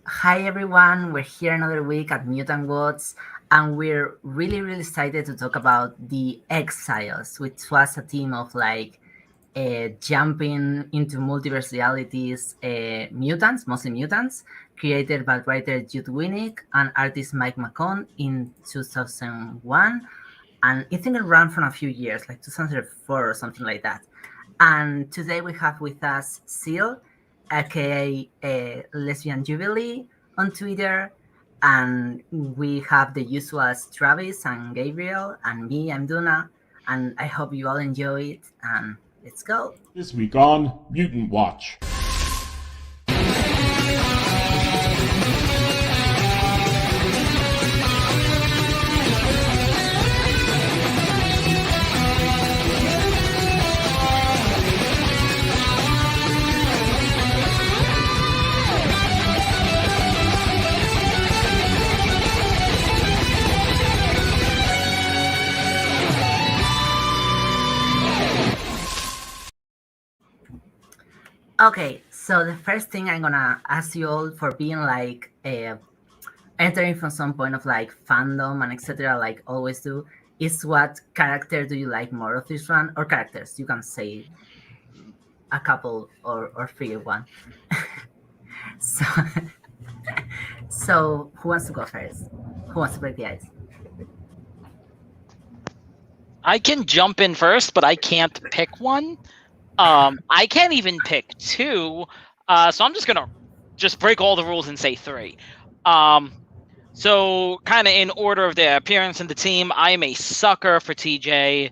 Hi everyone, we're here another week at Mutant Woods, and we're really excited to talk about the Exiles, which was a team of jumping into multiverse realities, mutants, mostly mutants, created by writer Judd Winick and artist Mike McKone in 2001, and I think it ran for a few years, like 2004 or something like that. And today we have with us Seal, aka lesbian Jubilee on Twitter, and we have the usuals Travis and Gabriel, and me, I'm Duna, and I hope you all enjoy it. And let's go. This week on Mutant Watch. Okay, so the first thing I'm gonna ask you all for being entering from some point of like fandom and etc. Like always do, is what character do you like more of this run, or characters? You can say a couple or three of one. so, so who wants to go first? Who wants to break the ice? I can jump in first, but I can't pick one. I can't even pick two, so I'm just gonna break all the rules and say three. So kind of in order of their appearance in the team, I am a sucker for TJ.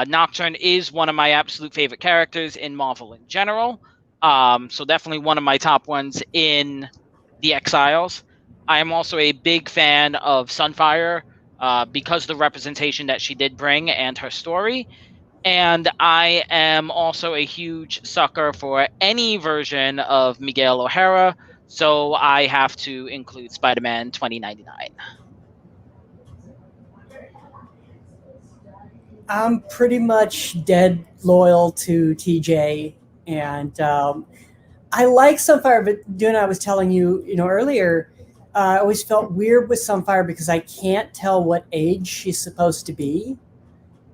Nocturne is one of my absolute favorite characters in Marvel in general. So definitely one of my top ones in the Exiles. I am also a big fan of Sunfire because of the representation that she did bring and her story. And I am also a huge sucker for any version of Miguel O'Hara, so I have to include Spider-Man 2099. I'm pretty much dead loyal to TJ, and I like Sunfire, but Duna, I was telling you, earlier, I always felt weird with Sunfire because I can't tell what age she's supposed to be.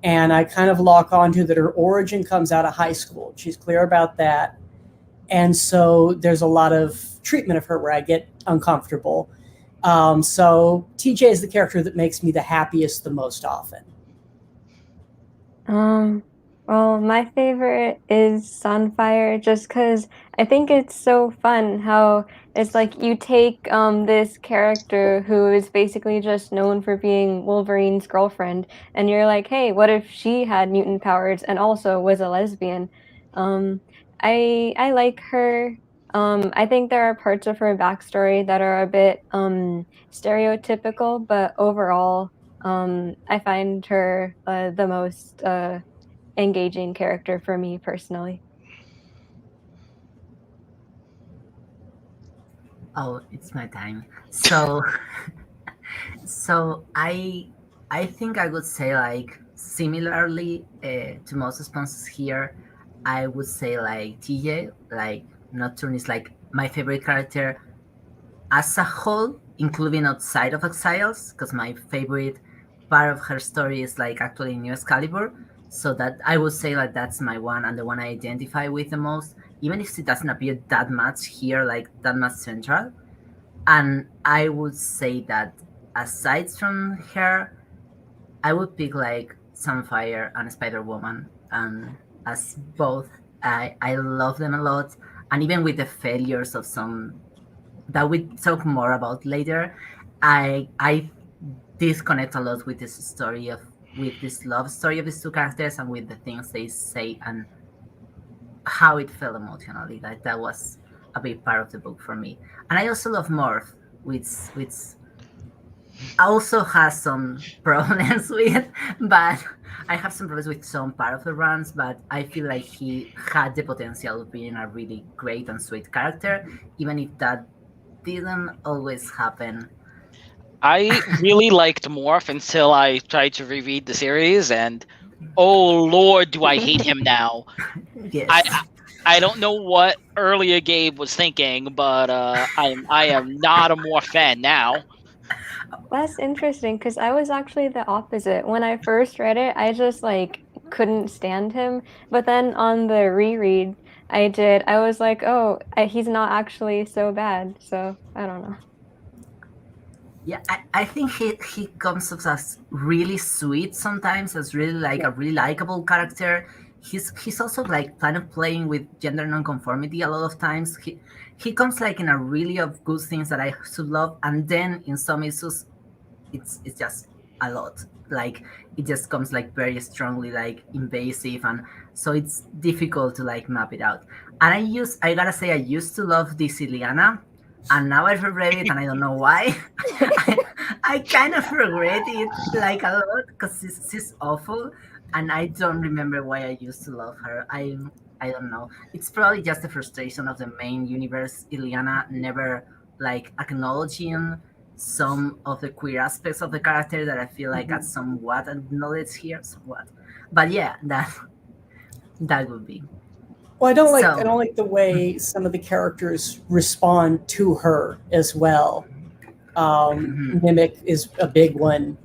And I kind of lock onto that her origin comes out of high school. She's clear about that. And so there's a lot of treatment of her where I get uncomfortable. So TJ is the character that makes me the happiest the most often. Well, my favorite is Sunfire, just because I think it's so fun how it's like you take this character who is basically just known for being Wolverine's girlfriend, and you're like, hey, what if she had mutant powers and also was a lesbian? I like her. I think there are parts of her backstory that are a bit stereotypical, but overall, I find her the most engaging character for me personally. Oh, it's my time. So, so I think I would say like similarly to most responses here, I would say like TJ, like Nocturne is like my favorite character as a whole, including outside of Exiles, because my favorite part of her story is like actually New Excalibur. So that I would say like that's my one and the one I identify with the most, even if it doesn't appear that much here, like that much central. And I would say that aside from her, I would pick like Sunfire and Spider Woman, and as both, I love them a lot. And even with the failures of some that we talk more about later, I disconnect a lot with this story of with this love story of these two characters and with the things they say and how it felt emotionally. That was a big part of the book for me. And I also love Morph, which also has some problems with, but I have some problems with some part of the runs, but I feel like he had the potential of being a really great and sweet character, even if that didn't always happen. I really liked Morph until I tried to reread the series, and oh lord, do I hate him now. Yes. I don't know what earlier Gabe was thinking, but I am not a Morph fan now. That's interesting because I was actually the opposite. When I first read it, I just like couldn't stand him. But then on the reread I was like, oh, he's not actually so bad. So I don't know. Yeah, I think he comes off as really sweet sometimes, as really like a really likable character. He's also like kind of playing with gender nonconformity a lot of times. He comes like in a really of good things that I should love, and then in some issues, it's just a lot. Like it just comes like very strongly like invasive, and so it's difficult to like map it out. And I gotta say I used to love this Illyana, and now I've read it and I don't know why. I kind of regret it like a lot because she's awful, and I don't remember why I used to love her. I don't know. It's probably just the frustration of the main universe. Illyana never like acknowledging some of the queer aspects of the character that I feel like I somewhat acknowledge here, somewhat. But yeah, that would be. Well, I don't So- like the way some of the characters respond to her as well. Mimic is a big one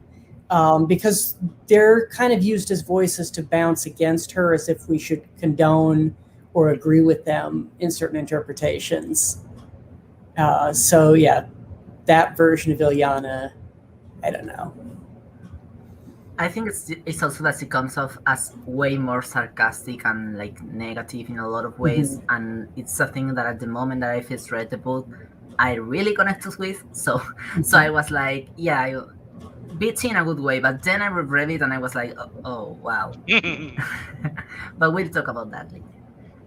because they're kind of used as voices to bounce against her as if we should condone or agree with them in certain interpretations. So yeah, that version of Illyana, I don't know. I think it's also that she comes off as way more sarcastic and like negative in a lot of ways, and it's a thing that at the moment that I first read the book, I really connected with. So I was like, yeah, bitchy in a good way. But then I read it and I was like, oh wow. But we'll talk about that later.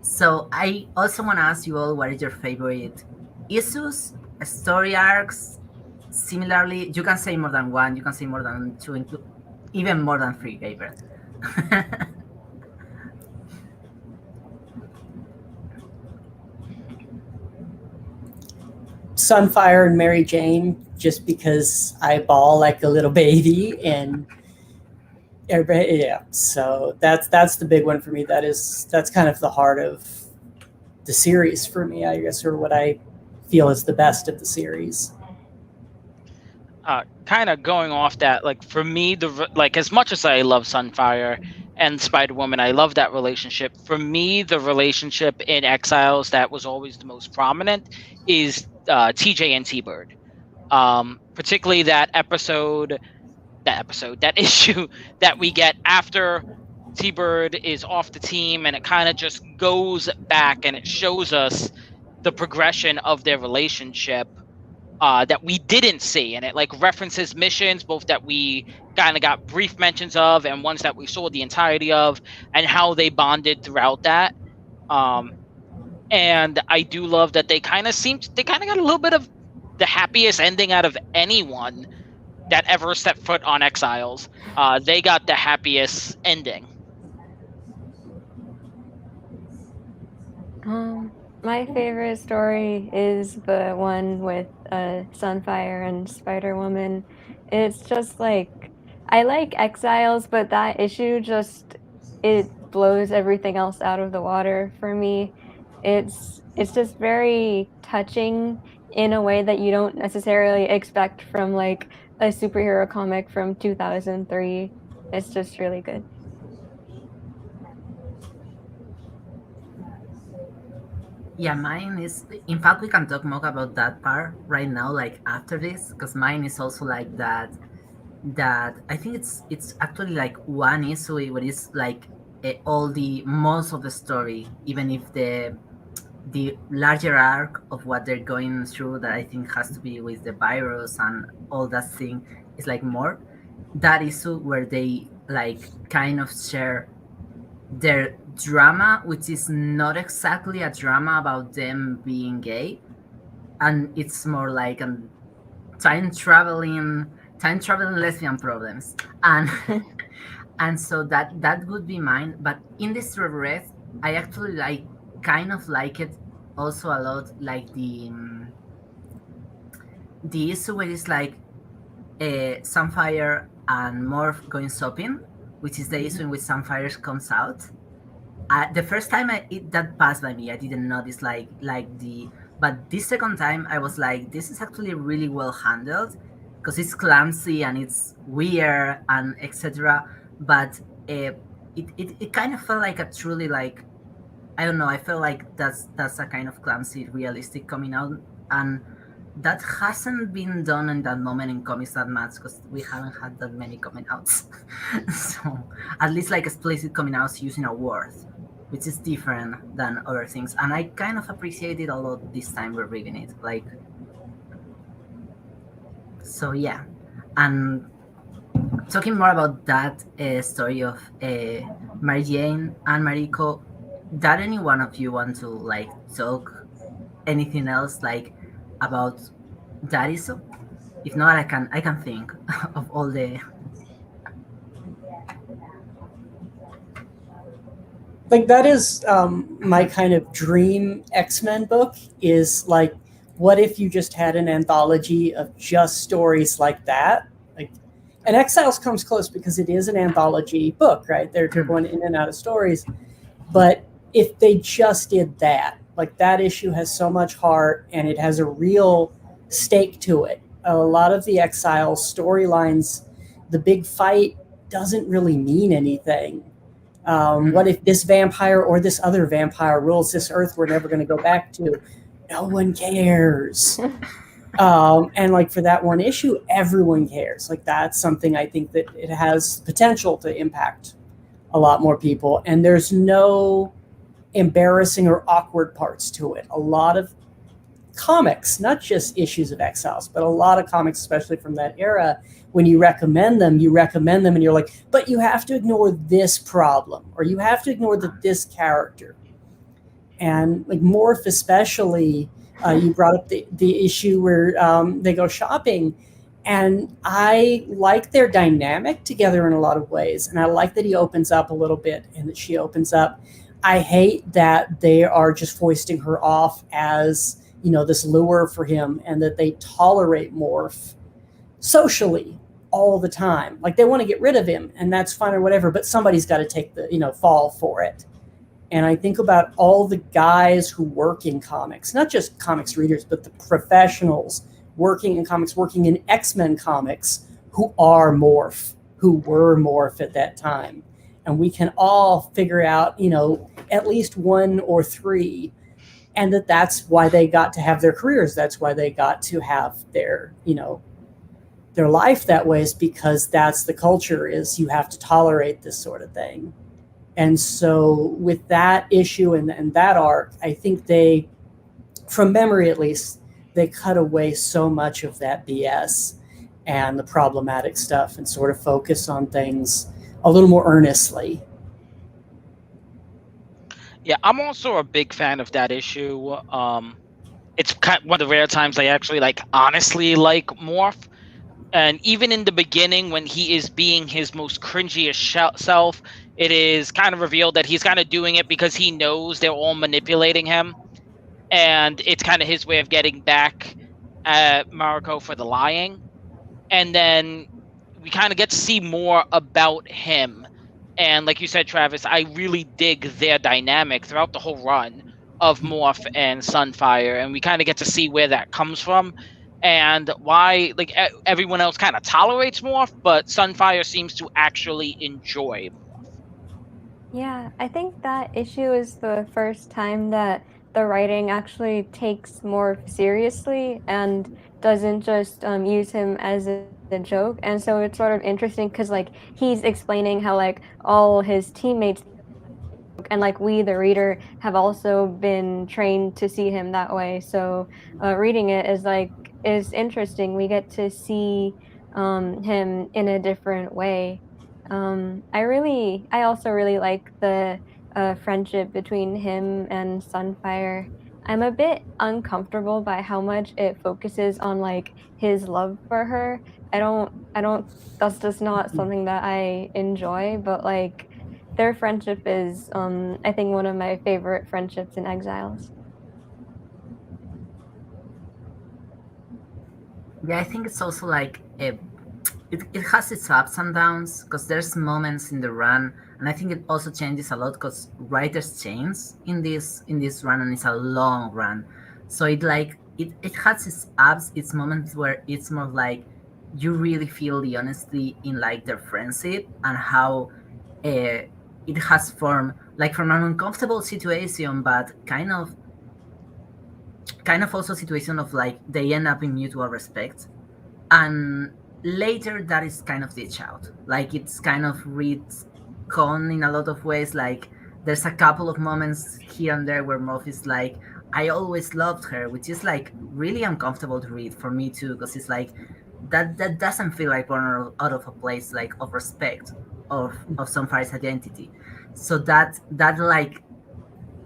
So I also want to ask you all, what is your favorite issues, story arcs? Similarly, you can say more than one, you can say more than two, even more than three, Gabriel. Sunfire and Mary Jane, just because I bawl like a little baby, and everybody, yeah. So that's the big one for me. That's kind of the heart of the series for me, I guess, or what I feel is the best of the series. Kind of going off that, like for me, as much as I love Sunfire and Spider-Woman, I love that relationship. For me, the relationship in Exiles that was always the most prominent is TJ and T-Bird. Particularly that issue that we get after T-Bird is off the team, and it kind of just goes back and it shows us the progression of their relationship that we didn't see, and it like references missions both that we kind of got brief mentions of and ones that we saw the entirety of, and how they bonded throughout that. And I do love that they kind of got a little bit of the happiest ending out of anyone that ever stepped foot on Exiles. They got the happiest ending. My favorite story is the one with Sunfire and Spider-Woman. It's just like, I like Exiles, but that issue it blows everything else out of the water for me. It's just very touching in a way that you don't necessarily expect from like a superhero comic from 2003. It's just really good. Yeah, mine is. In fact, we can talk more about that part right now, like after this, because mine is also like that. That I think it's actually like one issue where it's like most of the story, even if the larger arc of what they're going through, that I think has to be with the virus and all that thing, is like more that issue where they like kind of share their drama, which is not exactly a drama about them being gay, and it's more like time traveling lesbian problems, and and so that would be mine. But in this regret, I actually kind of like it also a lot, like the issue where it's like Sunfire and Morph going shopping, which is the issue in which Sunfire comes out. the first time that passed by me, I didn't notice but this second time I was like, this is actually really well handled because it's clumsy and it's weird and etc. But it kind of felt like a truly like, I don't know. I feel like that's a kind of clumsy, realistic coming out, and that hasn't been done in that moment in comics that much because we haven't had that many coming outs. So at least like explicit coming outs using a word, which is different than other things, and I kind of appreciate it a lot this time we're reading it. Like, so yeah, and talking more about that story of Mary Jane and Mariko, that any one of you want to like talk anything else like about that issue? If not, I can think of all the like that is my kind of dream X-Men book is like, what if you just had an anthology of just stories like that? Like, and Exiles comes close because it is an anthology book, right? They're going in and out of stories. But if they just did that, like that issue has so much heart and it has a real stake to it. A lot of the Exiles storylines, the big fight doesn't really mean anything. What if this vampire or this other vampire rules this earth we're never going to go back to? No one cares. And like for that one issue, everyone cares. Like that's something I think that it has potential to impact a lot more people. And there's no embarrassing or awkward parts to it. A lot of comics, not just issues of Exiles, but a lot of comics, especially from that era, when you recommend them and you're like, but you have to ignore this problem, or you have to ignore this character. And like Morph especially, you brought up the issue where they go shopping, and I like their dynamic together in a lot of ways. And I like that he opens up a little bit and that she opens up. I hate that they are just foisting her off as, you know, this lure for him, and that they tolerate Morph socially all the time. Like they want to get rid of him, and that's fine or whatever, but somebody's got to take the, you know, fall for it. And I think about all the guys who work in comics, not just comics readers, but the professionals working in comics, working in X-Men comics, who are Morph, who were Morph at that time. And we can all figure out, you know, at least one or three, and that's why they got to have their careers. That's why they got to have their, you know, their life that way, is because that's the culture, is you have to tolerate this sort of thing. And so with that issue and that arc, I think they, from memory at least, they cut away so much of that BS and the problematic stuff and sort of focus on things a little more earnestly. Yeah, I'm also a big fan of that issue. It's kind of one of the rare times I actually like honestly like Morph. And even in the beginning, when he is being his most cringiest self, it is kind of revealed that he's kind of doing it because he knows they're all manipulating him. And it's kind of his way of getting back at Mariko for the lying. And then we kind of get to see more about him. And like you said, Travis, I really dig their dynamic throughout the whole run of Morph and Sunfire. And we kind of get to see where that comes from. And why, like, everyone else kind of tolerates Morph, but Sunfire seems to actually enjoy Morph. Yeah, I think that issue is the first time that the writing actually takes Morph seriously and doesn't just use him as a joke. And so it's sort of interesting because, like, he's explaining how, like, all his teammates and, like, we, the reader, have also been trained to see him that way. So reading it is interesting. We get to see him in a different way. I also really like the friendship between him and Sunfire. I'm a bit uncomfortable by how much it focuses on like his love for her. That's just not something that I enjoy, but like their friendship is I think one of my favorite friendships in Exiles. Yeah, I think it's also like it has its ups and downs because there's moments in the run, and I think it also changes a lot because writers change in this run, and it's a long run, so it has its ups, its moments where it's more like you really feel the honesty in like their friendship and how it has formed like from an uncomfortable situation, but kind of also a situation of like they end up in mutual respect, and later that is kind of ditched out, like it's kind of retcon in a lot of ways. Like there's a couple of moments here and there where Moff is like, I always loved her, which is like really uncomfortable to read for me too, because it's like that doesn't feel like born out of a place like of respect of Sunfire's identity. So that like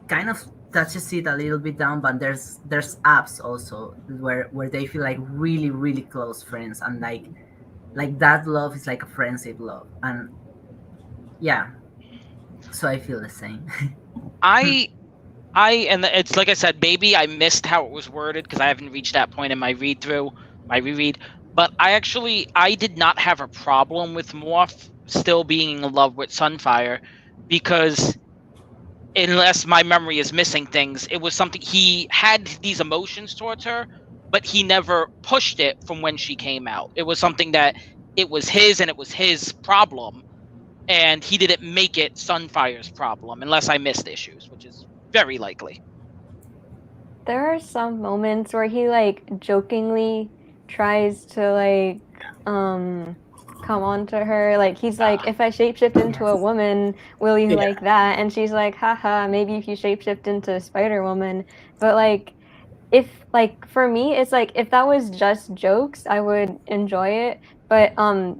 kind of touches it a little bit down, but there's apps also where they feel like really really close friends, and like that love is like a friendship love, and yeah, so I feel the same. I and it's like I said, maybe I missed how it was worded because I haven't reached that point in my reread. But I did not have a problem with Morph still being in love with Sunfire, because unless my memory is missing things, it was something he had these emotions towards her, but he never pushed it from when she came out. It was something that it was his and it was his problem, and he didn't make it Sunfire's problem, unless I missed issues, which is very likely. There are some moments where he like jokingly tries to like come on to her, like he's like, if I shapeshift into a woman, will you like that? And she's like, haha, maybe if you shapeshift into Spider-Woman. But like, if like for me it's like if that was just jokes I would enjoy it, but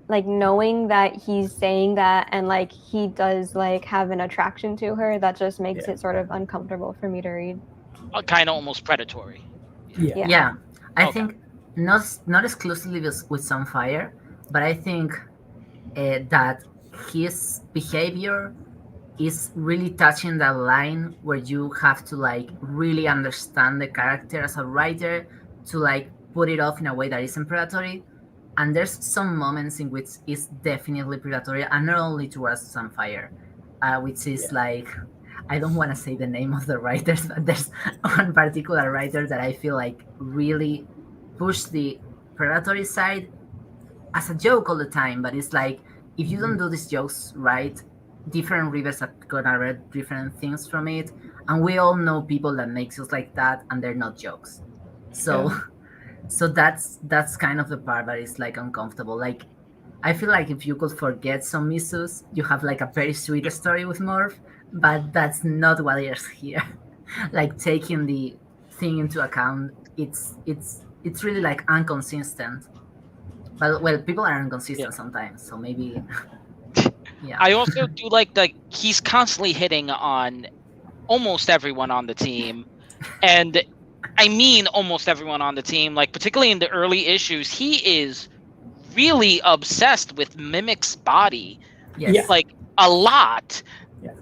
like knowing that he's saying that and like he does like have an attraction to her, that just makes it sort of uncomfortable for me to read. Kind of almost predatory. Yeah. I think not exclusively with Sunfire, but I think that his behavior is really touching that line where you have to like really understand the character as a writer to like put it off in a way that isn't predatory. And there's some moments in which it's definitely predatory, and not only towards Sunfire, which is like, I don't want to say the name of the writers, but there's one particular writer that I feel like really pushed the predatory side as a joke all the time. But it's like, if you don't do these jokes right, different readers are gonna read different things from it, and we all know people that make jokes like that, and they're not jokes. So, so that's kind of the part that is like uncomfortable. Like, I feel like if you could forget some issues, you have like a very sweet story with Morph, but that's not what is here. Like taking the thing into account, it's really like inconsistent. But well, people are inconsistent sometimes, so maybe. Yeah. I also do like he's constantly hitting on almost everyone on the team, and I mean almost everyone on the team. Like particularly in the early issues, he is really obsessed with Mimic's body, like a lot.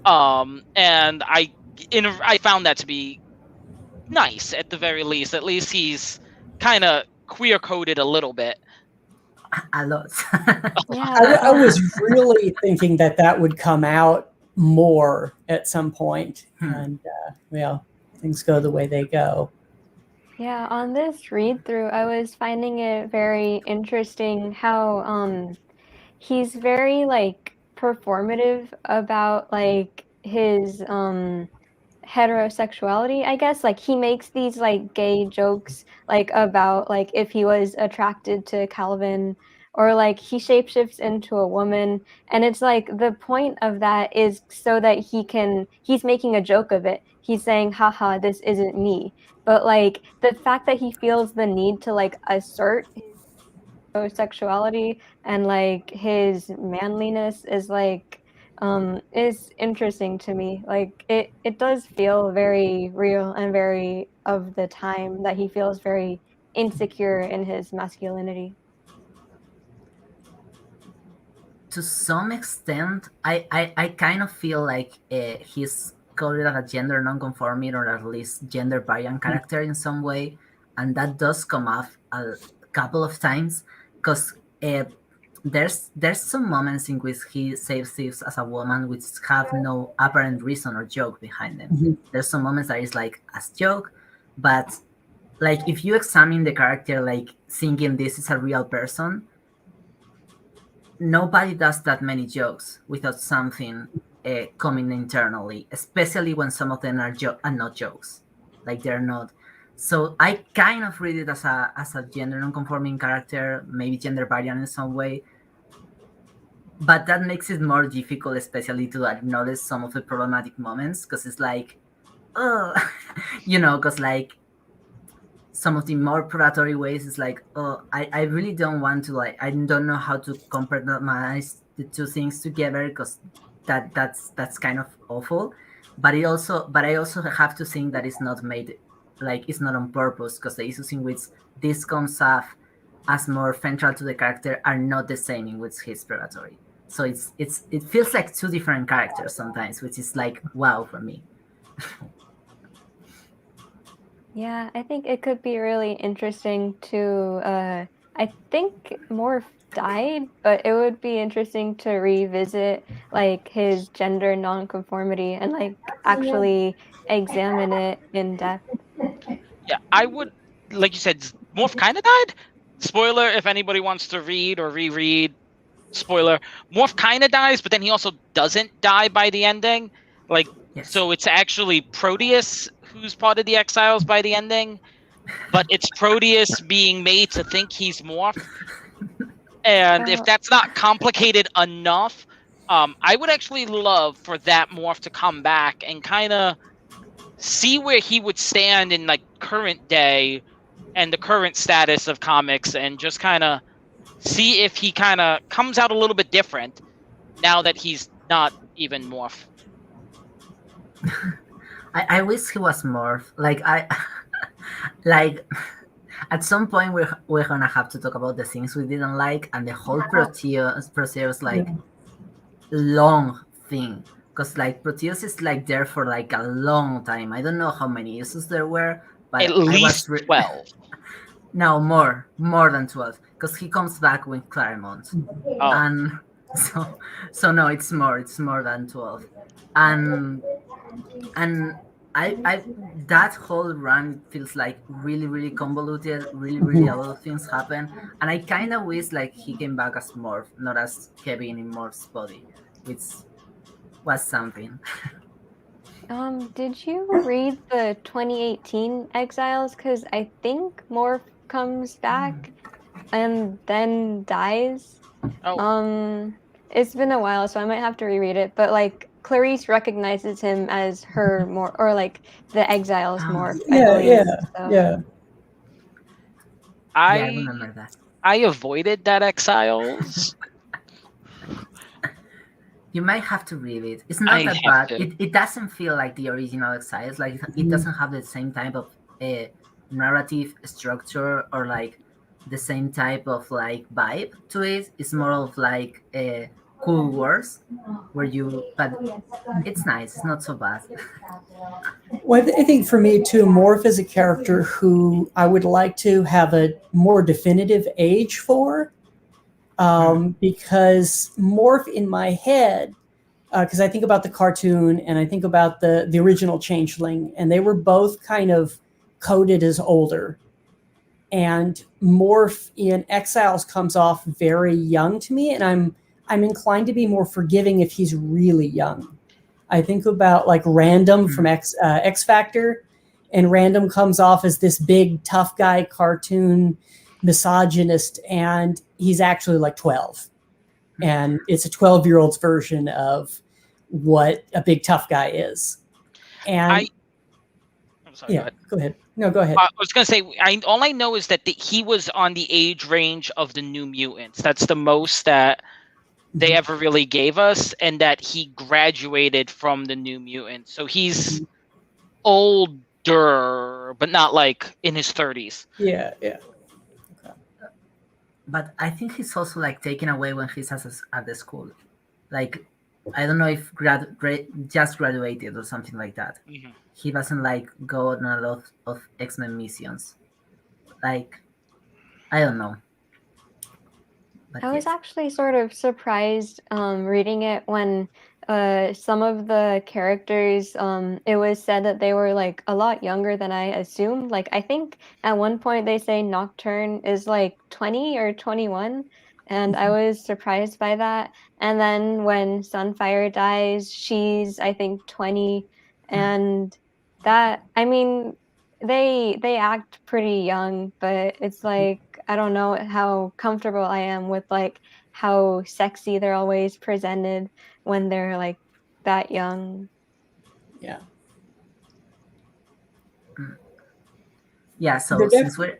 And I found that to be nice at the very least. At least he's kind of queer coded a little bit. A lot. I was really thinking that would come out more at some point, and well, things go the way they go. Yeah, on this read through, I was finding it very interesting how he's very like performative about like his heterosexuality, I guess. Like he makes these like gay jokes like about like if he was attracted to Calvin, or like he shapeshifts into a woman, and it's like the point of that is so that he's making a joke of it. He's saying, haha, this isn't me. But like the fact that he feels the need to like assert his sexuality and like his manliness is like is interesting to me. Like it does feel very real and very of the time that he feels very insecure in his masculinity. To some extent, I kind of feel like he's coded as a gender non-conforming or at least gender variant character in some way, and that does come up a couple of times because there's some moments in which he saves thieves as a woman which have no apparent reason or joke behind them. Mhm. There's some moments that is like as joke, but like if you examine the character like thinking this is a real person, nobody does that many jokes without something coming internally, especially when some of them are not jokes, like they're not. So I kind of read it as a gender non-conforming character, maybe gender variant in some way, but that makes it more difficult, especially to acknowledge some of the problematic moments, because it's like, oh, because like some of the more predatory ways is like, oh, I really don't want to, like, I don't know how to compartmentalize the two things together, because that's kind of awful. But I also have to think that it's not made, like, it's not on purpose, because the issues in which this comes off as more central to the character are not the same in which he's predatory. So it feels like two different characters sometimes, which is like wow for me. Yeah, I think it could be really interesting to. I think Morph died, but it would be interesting to revisit like his gender nonconformity and like actually examine it in depth. Yeah, I would, like you said, Morph kind of died. Spoiler if anybody wants to read or reread. Spoiler: Morph kind of dies, but then he also doesn't die by the ending. Like, Yes. So it's actually Proteus who's part of the Exiles by the ending, but it's Proteus being made to think he's Morph. And if that's not complicated enough, I would actually love for that Morph to come back and kind of see where he would stand in like current day and the current status of comics, and just kind of see if he kind of comes out a little bit different now that he's not even Morph. I wish he was more like like at some point we're gonna have to talk about the things we didn't like, and the whole Proteus like long thing, because like Proteus is like there for like a long time. I don't know how many issues there were, but At least 12. No, more than 12, because he comes back with Claremont. Oh. And so no, it's more than 12. And I that whole run feels like really, really convoluted, really a lot of things happen, and I kind of wish like he came back as Morph, not as Kevin in Morph's body, which was something. Did you read the 2018 Exiles? Because I think Morph comes back and then dies. Oh. It's been a while, so I might have to reread it. But like Clarice recognizes him as her Morph, or like the Exiles Morph. Yeah. I remember that. I avoided that Exiles. You might have to read it. It's not that bad. It doesn't feel like the original Exiles. Like it doesn't have the same type of narrative structure, or like the same type of like vibe to it. It's more of like Cool Wars, but it's nice. It's not so bad. Well, I think for me too, Morph is a character who I would like to have a more definitive age for. Because Morph in my head, because I think about the cartoon and I think about the original Changeling, and they were both kind of coded as older. And Morph in Exiles comes off very young to me, and I'm inclined to be more forgiving if he's really young. I think about like Random from X Factor, and Random comes off as this big tough guy cartoon misogynist, and he's actually like 12, and it's a 12-year-old's version of what a big tough guy is. And I'm sorry, yeah, go ahead. No, go ahead. I was gonna say, all I know is that he was on the age range of the New Mutants. That's the most that they ever really gave us, and that he graduated from the New Mutants. So he's older, but not like in his 30s. Yeah. But I think he's also like taken away when he's at the school. Like, I don't know if just graduated or something like that. Mm-hmm. He doesn't like go on a lot of X-Men missions. Like, I don't know. But I was yes. actually sort of surprised reading it when some of the characters, it was said that they were like a lot younger than I assumed. Like, I think at one point they say Nocturne is like 20 or 21, and I was surprised by that. And then when Sunfire dies, she's, I think, 20, and that, I mean, they act pretty young, but it's like I don't know how comfortable I am with like how sexy they're always presented when they're like that young. Yeah. Yeah, so They're since we're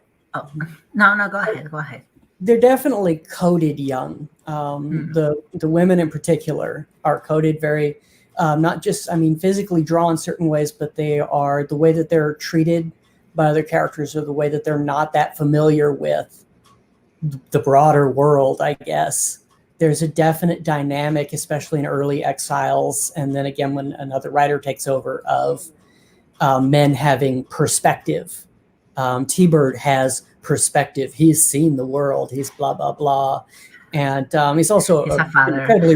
no, go ahead. They're definitely coded young. The women in particular are coded very, not just, I mean, physically drawn certain ways, but they are the way that they're treated by other characters, or the way that they're not that familiar with the broader world, I guess. There's a definite dynamic, especially in early Exiles, and then again when another writer takes over, of men having perspective. T-Bird has perspective. He's seen the world. He's blah, blah, blah. And he's also He's a an father. incredibly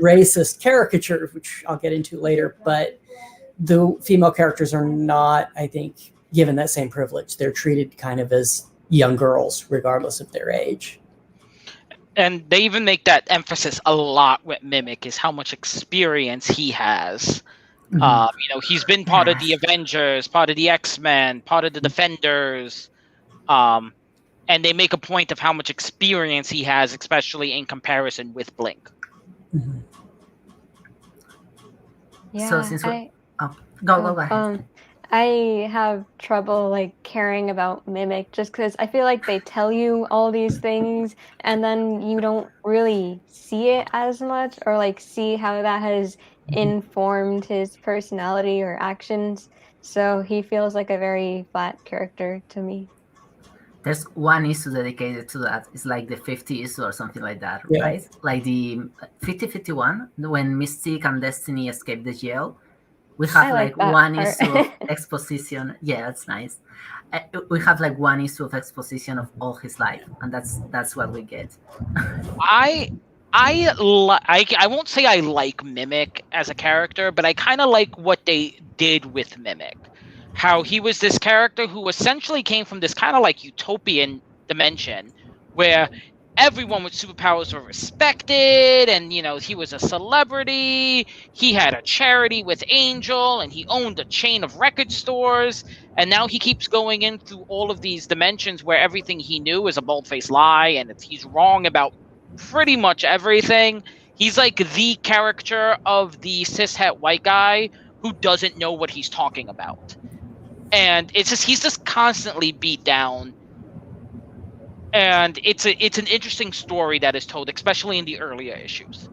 racist caricature, which I'll get into later. But the female characters are not, I think, given that same privilege. They're treated kind of as young girls, regardless of their age. And they even make that emphasis a lot with Mimic, is how much experience he has. He's been part of the Avengers, part of the X-Men, part of the Defenders, and they make a point of how much experience he has, especially in comparison with Blink. Yeah, So since go ahead. I have trouble like caring about Mimic just because I feel like they tell you all these things and then you don't really see it as much, or like see how that has informed his personality or actions. So he feels like a very flat character to me. There's one issue dedicated to that. It's like the 50 issue or something like that, Yeah. right? Like the 50-51, when Mystique and Destiny escape the jail. We have I like like that one part. issue of exposition. Yeah, that's nice. We have like one issue of exposition of all his life, and that's what we get. I won't say I like Mimic as a character, but I kind of like what they did with Mimic. How he was this character who essentially came from this kind of like utopian dimension where everyone with superpowers were respected, and he was a celebrity. He had a charity with Angel, and he owned a chain of record stores. And now he keeps going in through all of these dimensions where everything he knew is a bold-faced lie, and he's wrong about pretty much everything. He's like the caricature of the cishet white guy who doesn't know what he's talking about. And it's just he's just constantly beat down. And it's an interesting story that is told, especially in the earlier issues.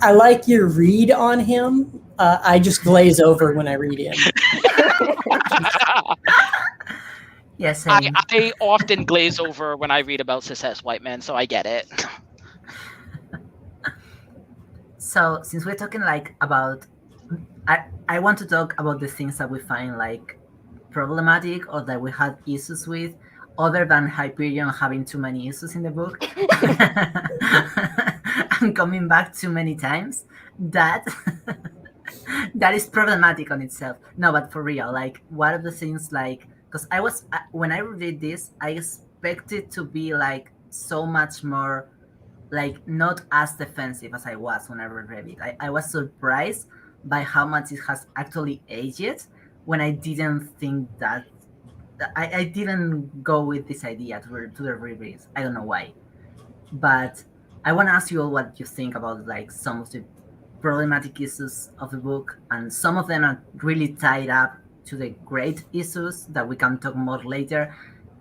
I like your read on him. I just glaze over when I read him. Yes, I often glaze over when I read about cis white men, so I get it. So since we're talking like about, I want to talk about the things that we find like problematic or that we had issues with, other than Hyperion having too many issues in the book and coming back too many times. That is problematic on itself. No, but for real, like one of the things, like, because when I read this, I expected to be like so much more like not as defensive as I was when I read it. I was surprised by how much it has actually aged, when I didn't think that. I didn't go with this idea to the rereads. I don't know why. But I want to ask you all what you think about like some of the problematic issues of the book, and some of them are really tied up to the great issues that we can talk more later.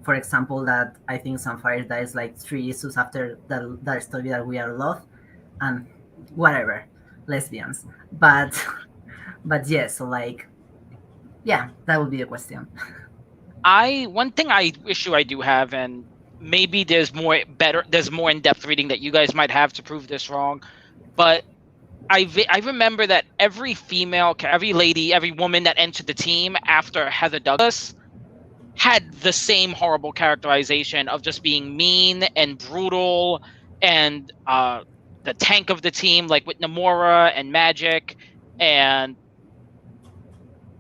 For example, that I think Sunfire dies like 3 issues after that story that we are loved, and whatever, lesbians. But yeah, so like, yeah, that would be the question. One issue I do have, and maybe there's more in-depth reading that you guys might have to prove this wrong, but I remember that every female, every lady, every woman that entered the team after Heather Douglas had the same horrible characterization of just being mean and brutal, and the tank of the team, like with Namora and Magic and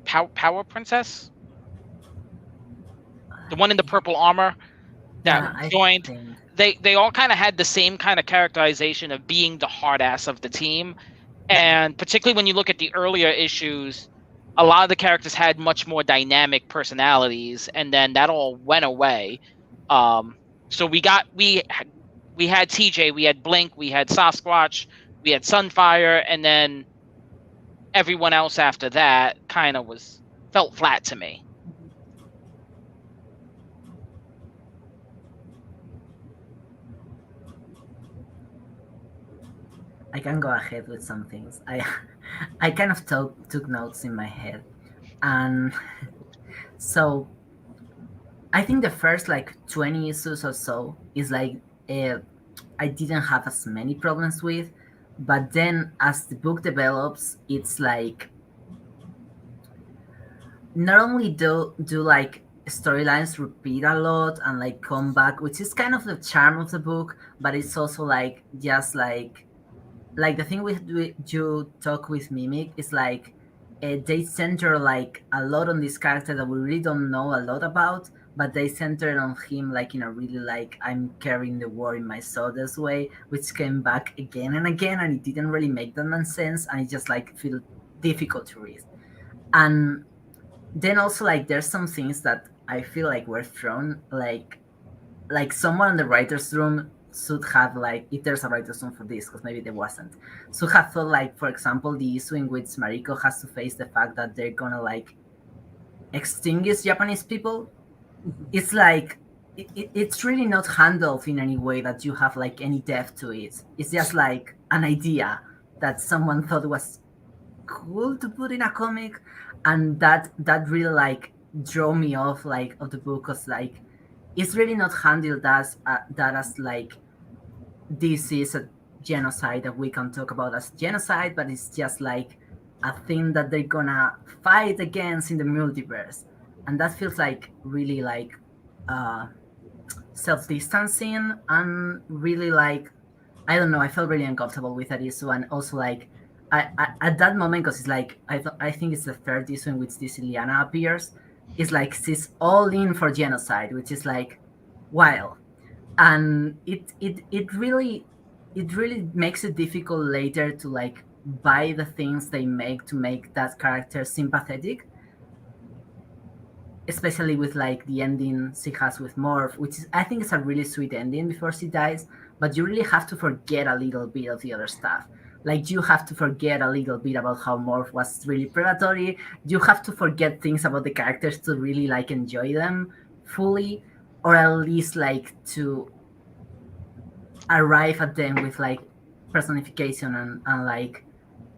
Power Princess, the one in the purple armor that joined. They all kind of had the same kind of characterization of being the hard ass of the team. And particularly when you look at the earlier issues, a lot of the characters had much more dynamic personalities, and then that all went away. So we had TJ, we had Blink, we had Sasquatch, we had Sunfire, and then everyone else after that kind of felt flat to me. I can go ahead with some things. I kind of took notes in my head, and so I think the first like 20 issues or so is like I didn't have as many problems with, but then as the book develops, it's like not only do like storylines repeat a lot and like come back, which is kind of the charm of the book, but it's also like just like the thing with you talk with Mimic is like they center like a lot on this character that we really don't know a lot about, but they centered on him like in a really like I'm carrying the war in my soul this way, which came back again and again, and it didn't really make that much sense, and it just like feel difficult to read. And then also like there's some things that I feel like were thrown, like someone in the writer's room should have, like, if there's a writer's room for this, because maybe there wasn't, should have thought, like, for example, the issue in which Mariko has to face the fact that they're gonna like extinguish Japanese people. It's like it's really not handled in any way that you have like any depth to it. It's just like an idea that someone thought was cool to put in a comic, and that really like drew me off like of the book, because like it's really not handled as like this is a genocide that we can talk about as genocide, but it's just like a thing that they're gonna fight against in the multiverse, and that feels like really like self-distancing, and really like I don't know, I felt really uncomfortable with that issue. And also like I at that moment, because it's like I think it's the third issue in which this Illyana appears, it's like she's all in for genocide, which is like wild. And it really makes it difficult later to like buy the things they make to make that character sympathetic, especially with like the ending she has with Morph, which is, I think, is a really sweet ending before she dies, but you really have to forget a little bit of the other stuff. Like you have to forget a little bit about how Morph was really predatory. You have to forget things about the characters to really like enjoy them fully, or at least like to arrive at them with like personification and like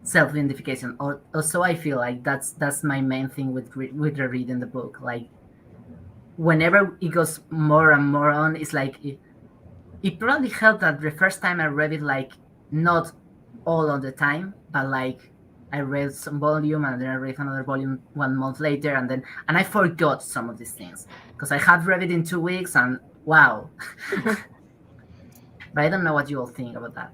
self-identification. Also, I feel like that's my main thing with rereading the book. Like whenever it goes more and more on, it's like it probably helped that the first time I read it, like not all of the time, but like I read some volume and then I read another volume 1 month later, and I forgot some of these things because I had read it in 2 weeks, and wow. But I don't know what you all think about that.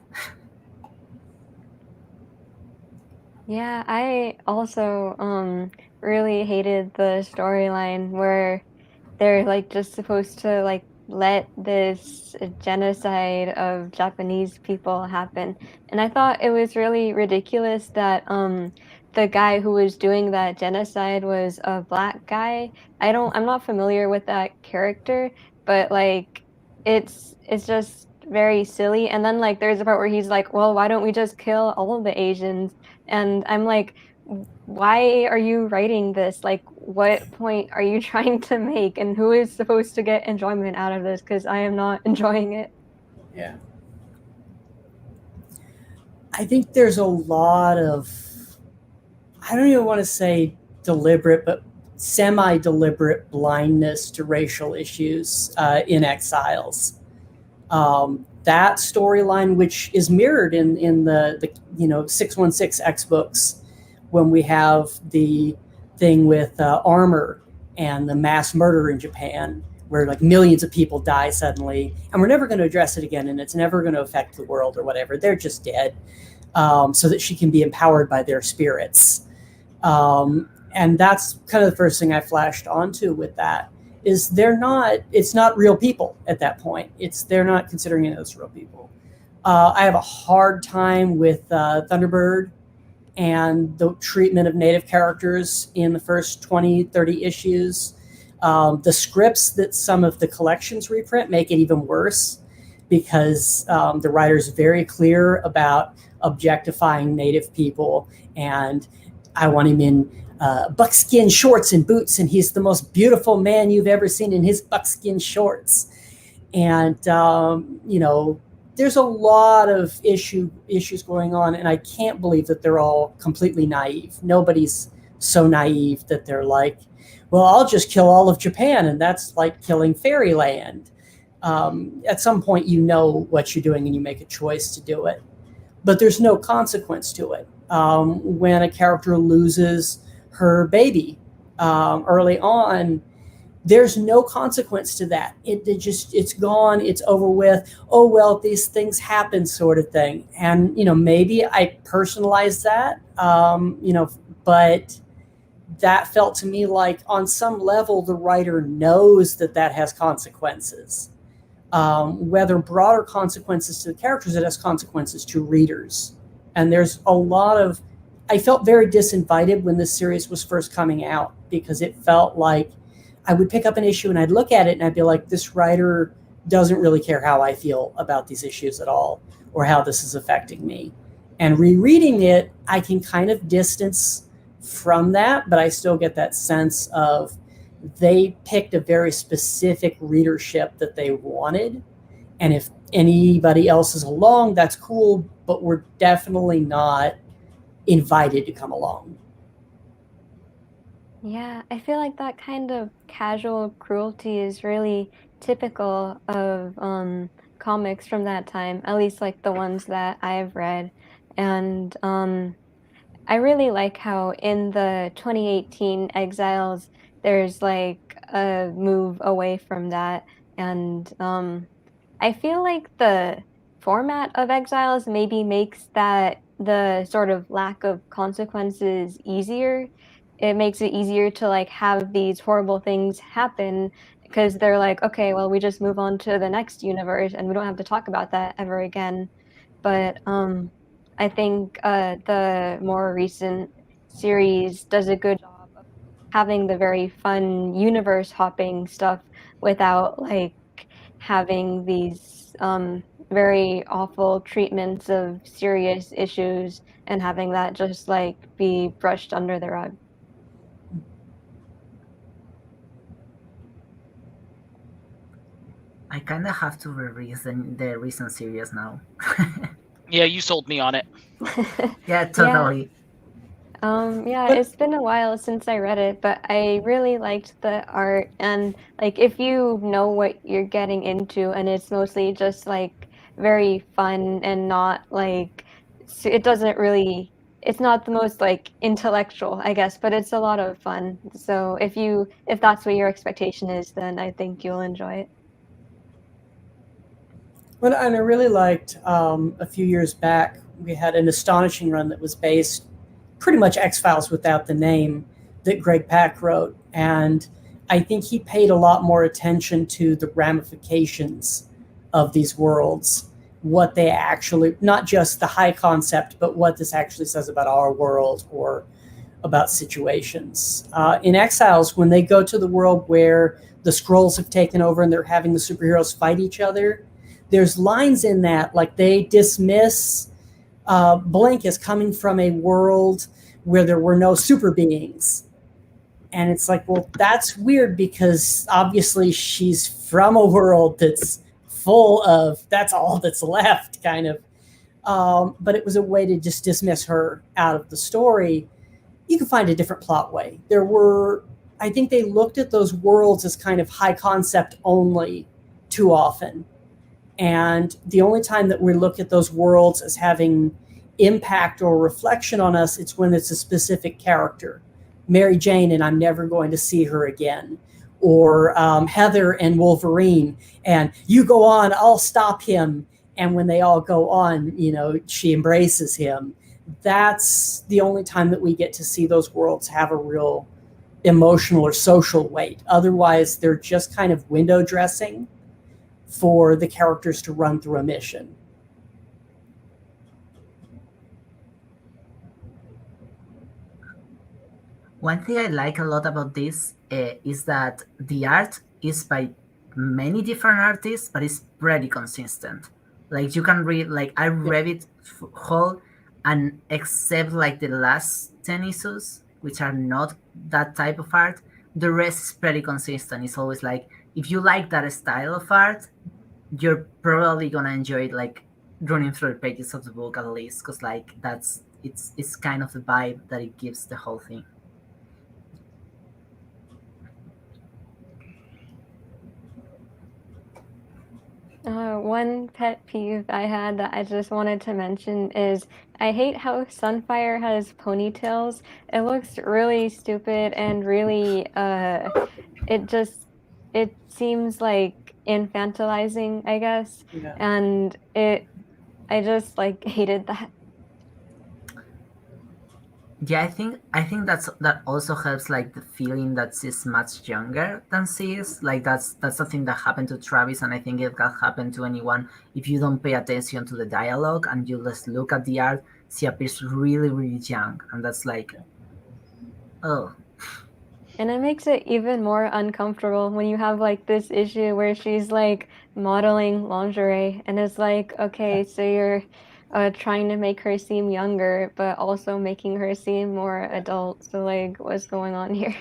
Yeah, I also really hated the storyline where they're like just supposed to like let this genocide of Japanese people happen. And I thought it was really ridiculous that the guy who was doing that genocide was a black guy. I'm not familiar with that character, but like it's just very silly. And then like there's a part where he's like, well, why don't we just kill all of the Asians? And I'm like, why are you writing this? Like, what point are you trying to make? And who is supposed to get enjoyment out of this? Because I am not enjoying it. Yeah. I think there's a lot of, I don't even want to say deliberate, but semi-deliberate blindness to racial issues in Exiles. That storyline, which is mirrored in the 616 X books, when we have the thing with Armor and the mass murder in Japan, where like millions of people die suddenly, and we're never going to address it again, and it's never going to affect the world or whatever. They're just dead, so that she can be empowered by their spirits. And that's kind of the first thing I flashed onto with that, is it's not real people at that point. They're not considering it as real people. I have a hard time with Thunderbird and the treatment of native characters in the first 20, 30 issues. The scripts that some of the collections reprint make it even worse, because the writer's very clear about objectifying native people, and I want him in buckskin shorts and boots, and he's the most beautiful man you've ever seen in his buckskin shorts. And there's a lot of issues going on, and I can't believe that they're all completely naive. Nobody's so naive that they're like, well, I'll just kill all of Japan, and that's like killing fairyland. At some point, you know what you're doing, and you make a choice to do it. But there's no consequence to it. When a character loses her baby early on, there's no consequence to that. It's gone, it's over with. Oh, well, these things happen, sort of thing. And, maybe I personalize that, but that felt to me like on some level, the writer knows that has consequences. Whether broader consequences to the characters, it has consequences to readers. And there's a lot of, I felt very disinvited when this series was first coming out, because it felt like I would pick up an issue and I'd look at it and I'd be like, this writer doesn't really care how I feel about these issues at all, or how this is affecting me. And rereading it, I can kind of distance from that, but I still get that sense of they picked a very specific readership that they wanted. And if anybody else is along, that's cool, but we're definitely not invited to come along. Yeah, I feel like that kind of casual cruelty is really typical of comics from that time, at least like the ones that I've read. And I really like how in the 2018 Exiles, there's like a move away from that. And I feel like the format of Exiles maybe makes that the sort of lack of consequences easier. It makes it easier to like have these horrible things happen, because they're like, okay, well, we just move on to the next universe and we don't have to talk about that ever again. But I think the more recent series does a good job of having the very fun universe hopping stuff without like having these very awful treatments of serious issues and having that just like be brushed under the rug. I kind of have to reread the recent series now. Yeah, you sold me on it. Yeah, totally. Yeah, it's been a while since I read it, but I really liked the art, and like if you know what you're getting into, and it's mostly just like very fun and not like it's not the most like intellectual, I guess, but it's a lot of fun. So if that's what your expectation is, then I think you'll enjoy it. Well, and I really liked a few years back, we had an astonishing run that was based pretty much X-Files without the name, that Greg Pak wrote. And I think he paid a lot more attention to the ramifications of these worlds, what they actually, not just the high concept, but what this actually says about our world or about situations. In Exiles, when they go to the world where the Skrulls have taken over and they're having the superheroes fight each other, there's lines in that, like they dismiss Blink as coming from a world where there were no super beings. And it's like, well, that's weird, because obviously she's from a world that's full of, that's all that's left, kind of. But it was a way to just dismiss her out of the story. You can find a different plot way. I think they looked at those worlds as kind of high concept only too often. And the only time that we look at those worlds as having impact or reflection on us, it's when it's a specific character Mary Jane and I'm never going to see her again, or Heather and Wolverine and you go on, I'll stop him, and when they all go on, she embraces him. That's the only time that we get to see those worlds have a real emotional or social weight. Otherwise, they're just kind of window dressing for the characters to run through a mission. One thing I like a lot about this is that the art is by many different artists, but it's pretty consistent. Like you can read, like I read it whole, and except like the last 10 issues, which are not that type of art, the rest is pretty consistent. It's always like, if you like that style of art, you're probably gonna enjoy it, like running through the pages of the book at least, because like it's kind of the vibe that it gives the whole thing. One pet peeve I had that I just wanted to mention is I hate how Sunfire has ponytails. It looks really stupid and really it seems like infantilizing, I guess. Yeah. And I just like hated that. Yeah, I think that also helps, like the feeling that she's much younger than she is. Like that's something that happened to Travis, and I think it can happen to anyone if you don't pay attention to the dialogue and you just look at the art. She appears really, really young, and that's like, oh. And it makes it even more uncomfortable when you have like this issue where she's like modeling lingerie, and it's like, okay, so you're trying to make her seem younger, but also making her seem more adult. So like, what's going on here?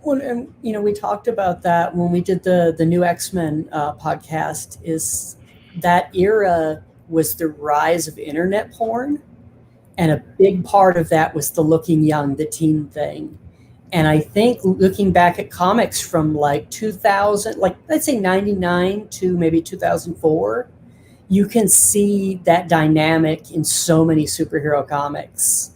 Well, and we talked about that when we did the new X-Men podcast. Is that era was the rise of internet porn, and a big part of that was the looking young, the teen thing. And I think looking back at comics from like 2000, like let's say 99 to maybe 2004, you can see that dynamic in so many superhero comics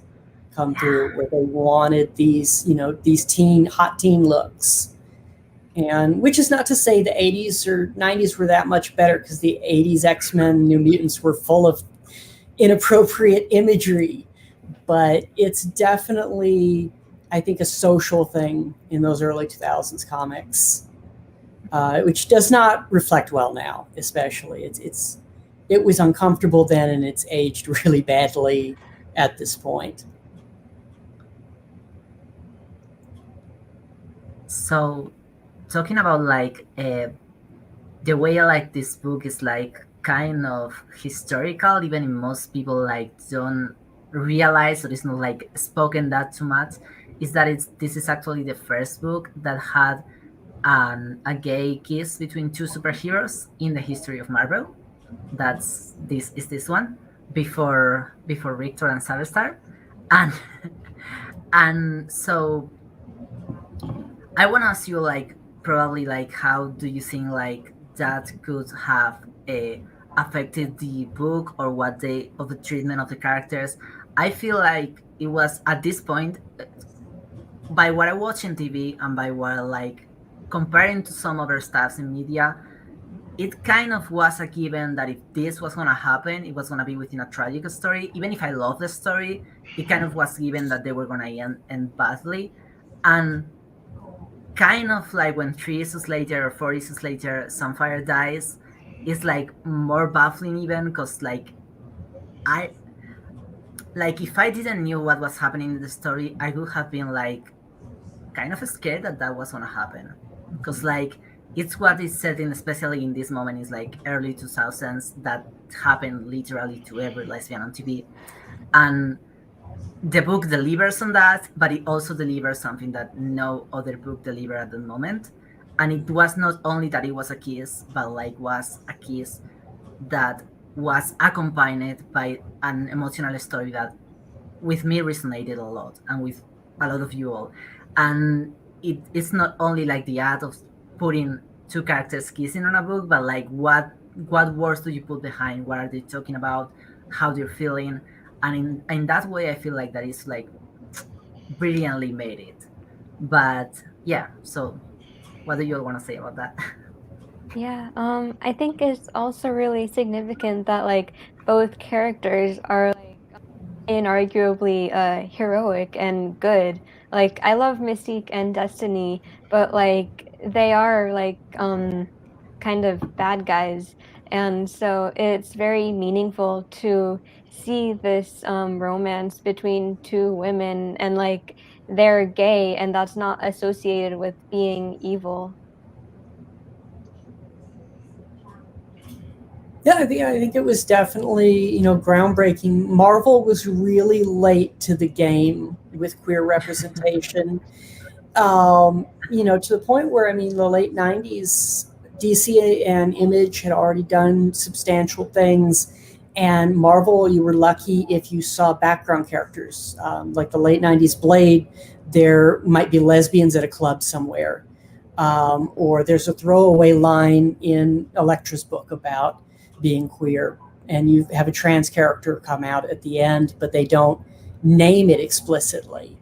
come through, where they wanted these, these hot teen looks. And which is not to say the 80s or 90s were that much better, because the 80s X-Men, New Mutants were full of inappropriate imagery. But it's definitely, I think, a social thing in those early 2000s comics, which does not reflect well now, especially. It was uncomfortable then, and it's aged really badly at this point. So, talking about like the way I like this book is like kind of historical, even if most people like don't realize, or it's not like spoken that too much, is that this is actually the first book that had a gay kiss between two superheroes in the history of Marvel. This one before Victor and Savistar, and so I want to ask you, like, probably like, how do you think like that could have affected the book, or what of the treatment of the characters? I feel like it was at this point, by what I watch in TV and by what I like comparing to some other stuffs in media, it kind of was a given that if this was going to happen, it was going to be within a tragic story. Even if I love the story, it kind of was given that they were going to end badly. And kind of like when 3 issues later or 4 issues later, Sunfire dies, it's like more baffling even, because like if I didn't know what was happening in the story, I would have been like kind of scared that was going to happen. Because like, it's what is said in, especially in this moment, is like early 2000s, that happened literally to every lesbian on TV. And the book delivers on that, but it also delivers something that no other book delivered at the moment. And it was not only that it was a kiss, but like was a kiss that was accompanied by an emotional story that with me resonated a lot, and with a lot of you all. And it's not only like the act of putting two characters kissing on a book, but like what words do you put behind? What are they talking about? How they're feeling? And in that way, I feel like that is like brilliantly made it. But yeah, so what do you all want to say about that? Yeah, I think it's also really significant that like both characters are like inarguably heroic and good. Like I love Mystique and Destiny, but like they are like kind of bad guys. And so it's very meaningful to see this romance between two women and like they're gay and that's not associated with being evil. Yeah, I think it was definitely, groundbreaking. Marvel was really late to the game with queer representation. To the point where, the late 90s, DC and Image had already done substantial things. And Marvel, you were lucky if you saw background characters. Like the late 90s Blade, there might be lesbians at a club somewhere. Or there's a throwaway line in Elektra's book about being queer, and you have a trans character come out at the end, but they don't name it explicitly.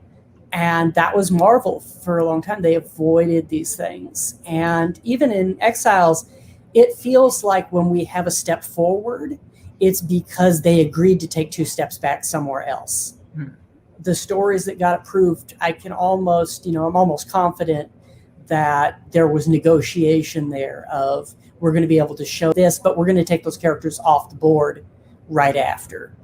And that was Marvel for a long time. They avoided these things. And even in Exiles, it feels like when we have a step forward, it's because they agreed to take 2 steps back somewhere else. The stories that got approved, I can almost, I'm almost confident that there was negotiation there of, we're going to be able to show this, but we're going to take those characters off the board right after.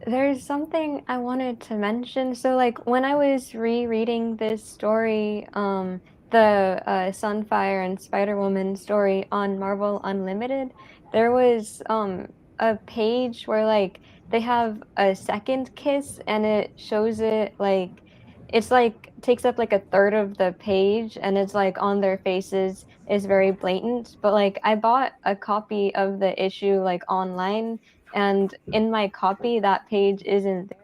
There's something I wanted to mention. So, like, when I was rereading this story, the Sunfire and Spider-Woman story on Marvel Unlimited, there was a page where, like, they have a second kiss, and it shows it, like, it's, like, takes up, like, a third of the page, and it's, like, on their faces is very blatant. But, like, I bought a copy of the issue, like, online, and in my copy that page isn't there.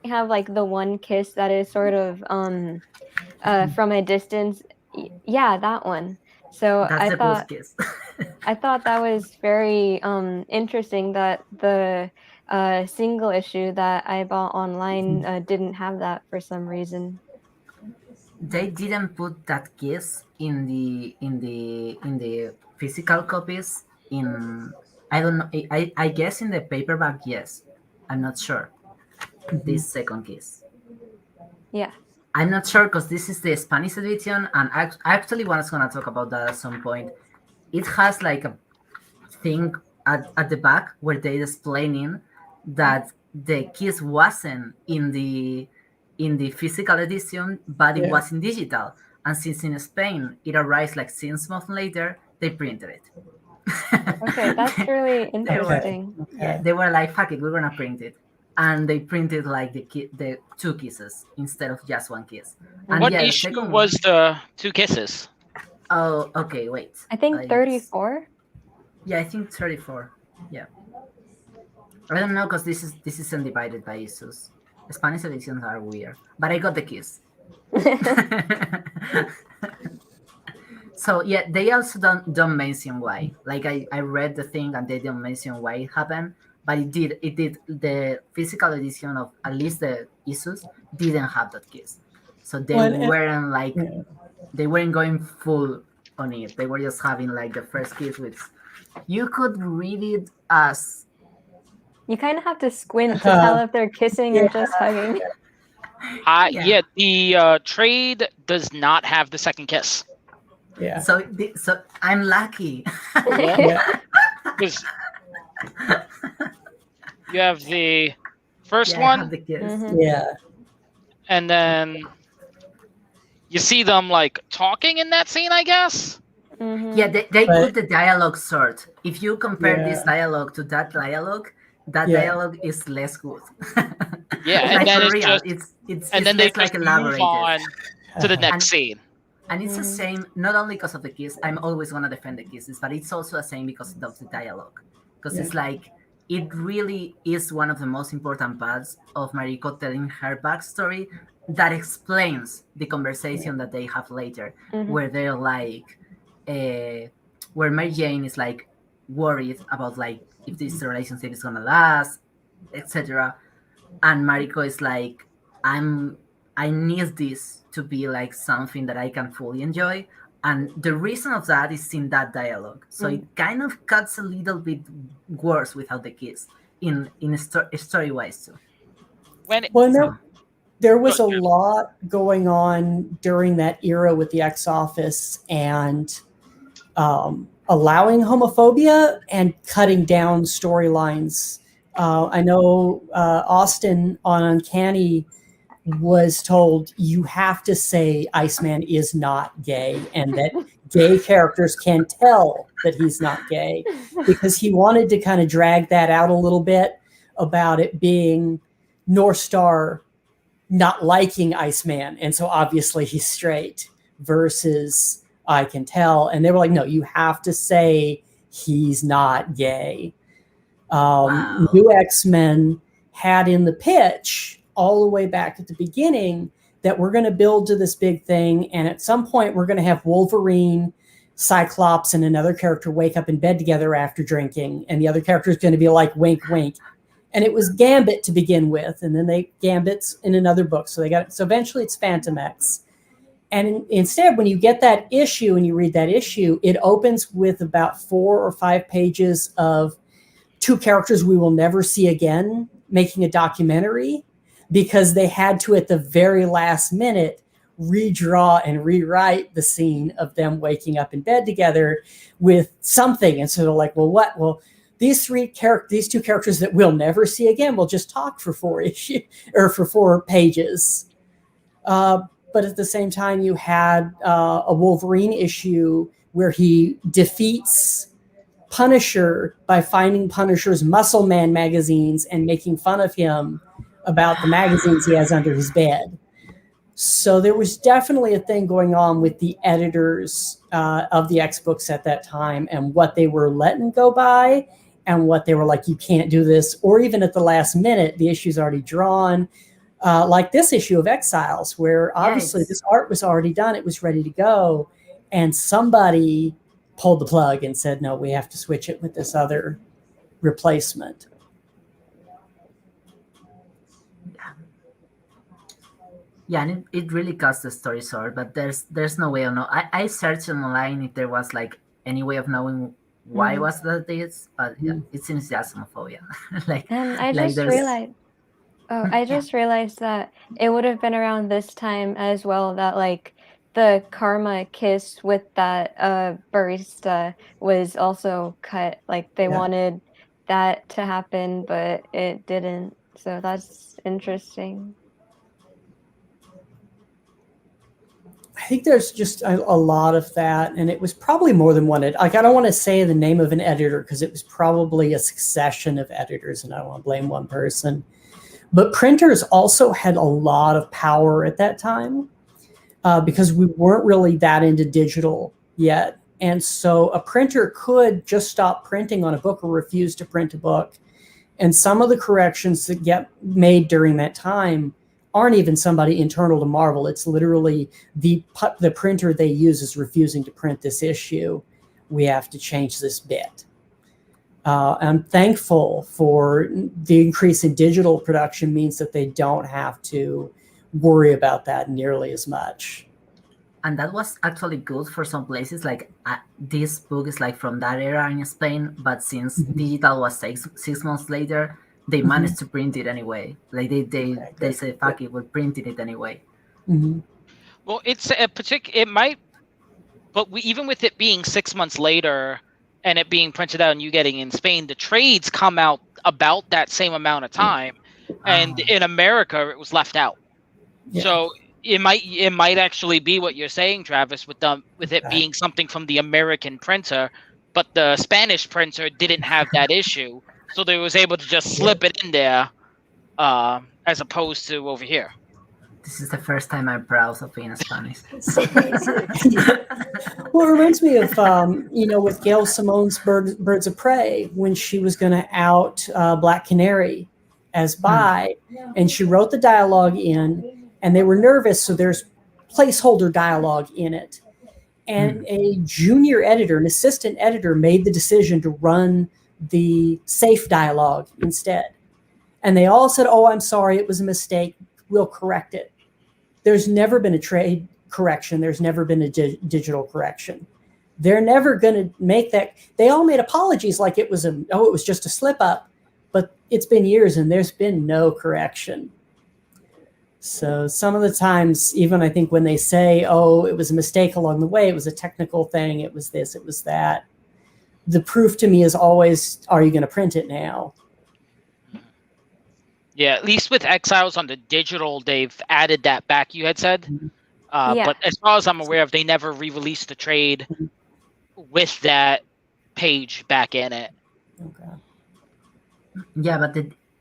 I have like the one kiss that is sort of from a distance. Yeah, that one. So That's the boost kiss. I thought that was very interesting that the single issue that I bought online didn't have that for some reason. They didn't put that kiss in the physical copies. I don't know. I guess in the paperback, yes. I'm not sure. This second kiss. Yeah. I'm not sure because this is the Spanish edition, and I actually was gonna talk about that at some point. It has like a thing at the back where they're explaining that the kiss wasn't in the physical edition, but it was in digital. And since in Spain it arrives like 6 months later, they printed it. Okay, that's really interesting. They were like, "Fuck it, we're gonna print it," and they printed like the 2 kisses instead of just 1 kiss. And what issue was the 2 kisses? Oh, okay, wait. I think 34. Yeah, I think 34. Yeah, I don't know because this isn't divided by issues. Spanish editions are weird, but I got the kiss. So yeah, they also don't mention why. Like I read the thing and they don't mention why it happened, but it did. The physical edition of at least the issues didn't have that kiss, so they weren't like they weren't going full on it. They were just having like the first kiss, which you could read it as. You kind of have to squint to tell if they're kissing or just hugging. Yeah, the trade does not have the second kiss. Yeah. So I'm lucky. Yeah. You have the first one. I have the kiss. Mm-hmm. Yeah. And then you see them like talking in that scene, I guess. Mm-hmm. Yeah, they put the dialogue short. If you compare this dialogue to that dialogue dialogue is less good. Yeah, like and then it's and then they like just elaborated. move on to the next scene. And it's the same, not only because of the kiss. I'm always gonna defend the kisses, but it's also the same because of the dialogue. Because it's like it really is one of the most important parts of Mariko telling her backstory that explains the conversation that they have later, where they're like, where Mary Jane is like worried about like if this relationship is gonna last, etc. and Mariko is like, I need this to be like something that I can fully enjoy. And the reason of that is in that dialogue. So it kind of cuts a little bit worse without the kiss in story wise too. There was a lot going on during that era with the X Office, and allowing homophobia and cutting down storylines. I know Austin on Uncanny was told, you have to say Iceman is not gay, and that gay characters can tell that he's not gay, because he wanted to kind of drag that out a little bit about it being North Star not liking Iceman, and so obviously he's straight, versus I can tell. And they were like, no, you have to say he's not gay. Wow. New X-Men had in the pitch all the way back at the beginning that we're going to build to this big thing, and at some point we're going to have Wolverine, Cyclops, and another character wake up in bed together after drinking, and the other character is going to be like, wink, wink. And it was Gambit to begin with, and then Gambit's in another book, so eventually it's Phantom X. And instead, when you get that issue and you read that issue, it opens with about 4 or 5 pages of 2 characters we will never see again making a documentary, because they had to, at the very last minute, redraw and rewrite the scene of them waking up in bed together with something. And so they're like, well, what? Well, these 2 characters that we'll never see again will just talk for 4 pages. But at the same time, you had a Wolverine issue where he defeats Punisher by finding Punisher's Muscle Man magazines and making fun of him about the magazines he has under his bed. So there was definitely a thing going on with the editors of the X books at that time, and what they were letting go by and what they were like, you can't do this. Or even at the last minute, the issue's already drawn. Like this issue of Exiles, where obviously this art was already done. It was ready to go. And somebody pulled the plug and said, no, we have to switch it with this other replacement. Yeah, and it really cuts the story short, but there's no way of know. I searched online if there was like any way of knowing why was that this, but yeah, it seems just homophobia. I just realized that it would have been around this time as well that like the Karma kiss with that barista was also cut. Like they wanted that to happen, but it didn't. So that's interesting. I think there's just a lot of that, and it was probably more than one. Like, I don't want to say the name of an editor because it was probably a succession of editors, and I don't want to blame one person. But printers also had a lot of power at that time because we weren't really that into digital yet. And so a printer could just stop printing on a book or refuse to print a book. And some of the corrections that get made during that time aren't even somebody internal to Marvel. It's literally the printer they use is refusing to print this issue. We have to change this bit. I'm thankful for the increase in digital production means that they don't have to worry about that nearly as much. And that was actually good for some places. Like this book is like from that era in Spain, but since digital was 6 months later, they managed to print it anyway. Like they say, fuck it, we're printing it anyway. Well, it's a it might, but even with it being 6 months later and it being printed out and you getting in Spain, the trades come out about that same amount of time. And in America, it was left out. Yeah. So it might actually be what you're saying, Travis, with it being something from the American printer, but the Spanish printer didn't have that issue. So they was able to just slip it in there as opposed to over here. This is the first time I'm proud of being Spanish. Well, it reminds me of, with Gail Simone's Birds of Prey, when she was going to out Black Canary as bi, and she wrote the dialogue in, and they were nervous, so there's placeholder dialogue in it. And a junior editor, an assistant editor, made the decision to run the safe dialogue instead. And they all said, "Oh, I'm sorry, it was a mistake. We'll correct it." There's never been a trade correction. There's never been a digital correction. They're never going to make that. They all made apologies like it was it was just a slip up, but it's been years and there's been no correction. So some of the times, even I think when they say, "Oh, it was a mistake along the way, it was a technical thing, it was this, it was that," the proof to me is always, are you going to print it now? Yeah, at least with Exiles on the digital, they've added that back, you had said. But as far as I'm aware of, they never re-released the trade with that page back in it. Okay. Yeah, but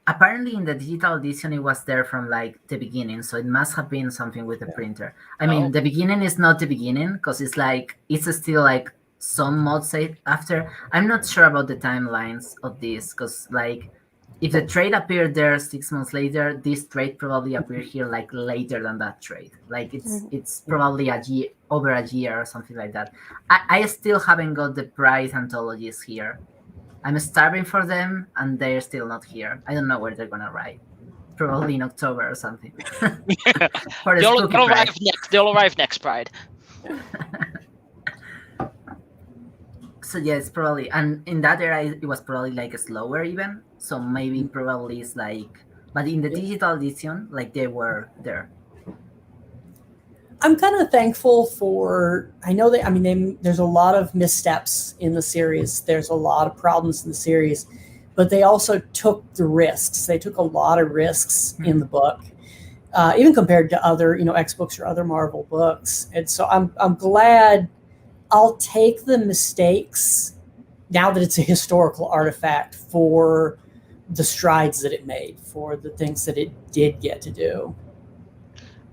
apparently in the digital edition, it was there from like the beginning. So it must have been something with the printer. I mean, the beginning is not the beginning because it's like, it's still like some mod saved after. I'm not sure about the timelines of this because like, if the trade appeared there 6 months later, this trade probably appeared here like later than that trade. Like it's probably over a year or something like that. I still haven't got the Pride anthologies here. I'm starving for them, and they're still not here. I don't know where they're gonna arrive. Probably in October or something. For They'll arrive next Pride. So yeah, it's probably, and in that era it was probably like slower even. So maybe probably it's like, but in the digital edition, like they were there. I'm kind of thankful for, I know that, I mean, there's a lot of missteps in the series. There's a lot of problems in the series, but they also took the risks. They took a lot of risks in the book, even compared to other, X books or other Marvel books. And so I'm glad. I'll take the mistakes now that it's a historical artifact for the strides that it made, for the things that it did get to do.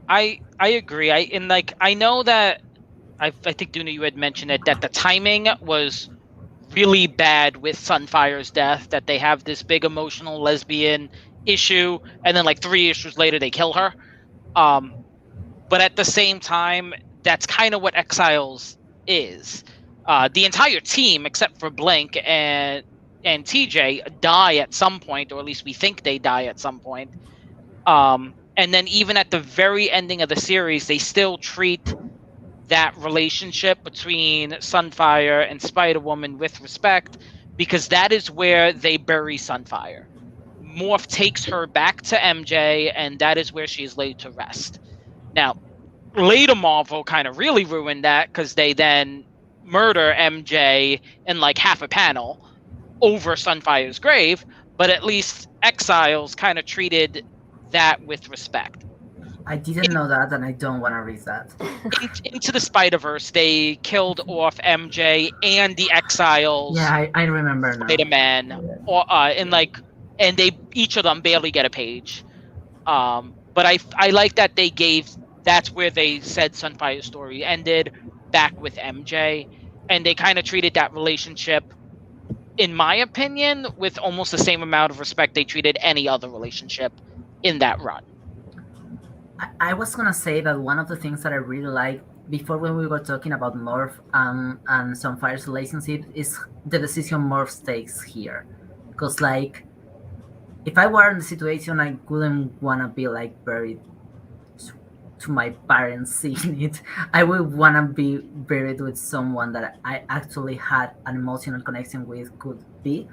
I agree. I know that I think Duna, you had mentioned it, that the timing was really bad with Sunfire's death, that they have this big emotional lesbian issue and then like 3 issues later they kill her. But at the same time, that's kind of what Exiles is. The entire team, except for Blink and TJ, die at some point, or at least we think they die at some point. And then even at the very ending of the series, they still treat that relationship between Sunfire and Spider-Woman with respect, because that is where they bury Sunfire. Morph takes her back to MJ, and that is where she is laid to rest. Now, later Marvel kind of really ruined that because they then murder MJ in like half a panel over Sunfire's grave, but at least Exiles kind of treated that with respect. I didn't know that, and I don't want to read that. Into the Spider-Verse, they killed off MJ and the Exiles. Yeah, I remember now. Spider-Man, and they each of them barely get a page. But I like that they gave. That's where they said Sunfire's story ended, back with MJ, and they kind of treated that relationship, in my opinion, with almost the same amount of respect they treated any other relationship in that run. I was gonna say that one of the things that I really like before, when we were talking about Morph and Sunfire's relationship, is the decision Morph takes here. Because like, if I were in the situation, I wouldn't want to be like buried to my parents seeing it. I would want to be buried with someone that I actually had an emotional connection with, could be,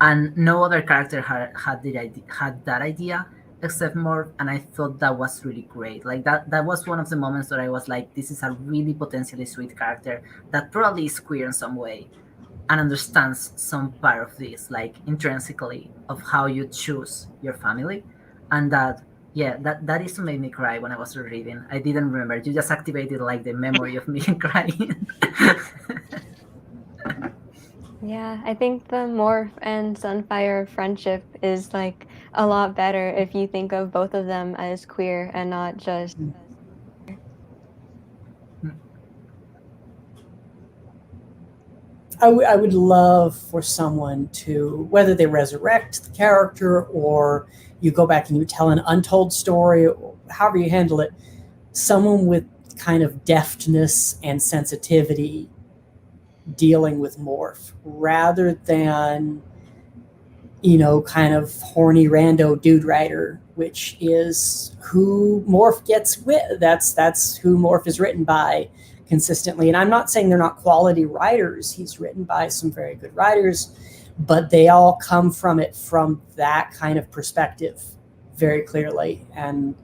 and no other character had that idea except Morph, and I thought that was really great. Like that was one of the moments that I was like, this is a really potentially sweet character that probably is queer in some way and understands some part of this, like intrinsically, of how you choose your family. And that is what made me cry when I was reading. I didn't remember. You just activated like the memory of me crying. Yeah, I think the Morph and Sunfire friendship is like a lot better if you think of both of them as queer and not just. I would love for someone to, whether they resurrect the character or you go back and you tell an untold story, or however you handle it, someone with kind of deftness and sensitivity dealing with Morph, rather than kind of horny rando dude writer, which is who Morph gets with. That's who Morph is written by consistently. And I'm not saying they're not quality writers. He's written by some very good writers, but they all come from that kind of perspective very clearly. And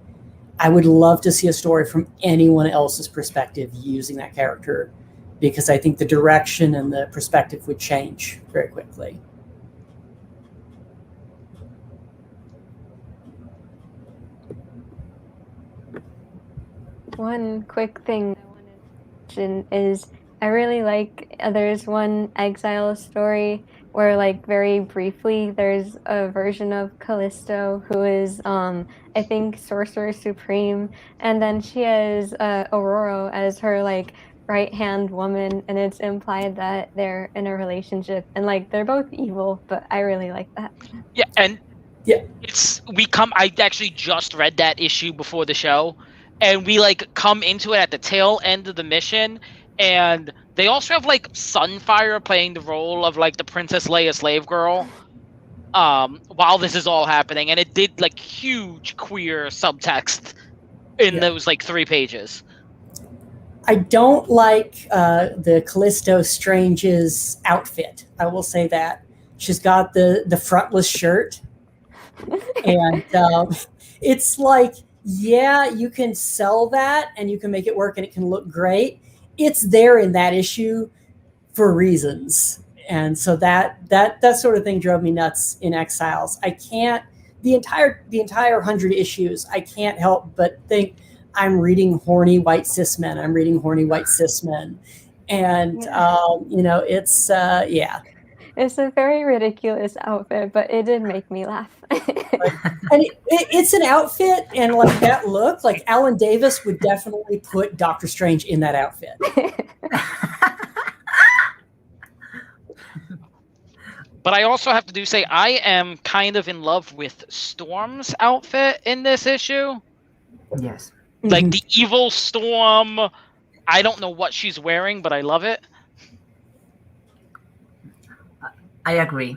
I would love to see a story from anyone else's perspective using that character, because I think the direction and the perspective would change very quickly. One quick thing I wanted to mention is I really like, there's one Exiles story where, like, very briefly, there's a version of Callisto who is, I think, Sorcerer Supreme, and then she has Aurora as her, like, right-hand woman, and it's implied that they're in a relationship, and, like, they're both evil, but I really like that. Yeah, and Yeah. I actually just read that issue before the show, and we like come into it at the tail end of the mission, and they also have like Sunfire playing the role of like the Princess Leia slave girl while this is all happening, and it did like huge queer subtext in those like 3 pages. I don't like the Callisto Strange's outfit. I will say that. She's got the frontless shirt, and it's like, yeah, you can sell that and you can make it work and it can look great. It's there in that issue for reasons. And so that sort of thing drove me nuts in Exiles. I can't, the entire 100 issues, I can't help but think I'm reading horny white cis men. I'm reading horny white cis men. And, it's, yeah. It's a very ridiculous outfit, but it did make me laugh. And it's an outfit, and like that look, like Alan Davis would definitely put Doctor Strange in that outfit. But I also have to say I am kind of in love with Storm's outfit in this issue. Yes. Like the evil Storm. I don't know what she's wearing, but I love it. I agree,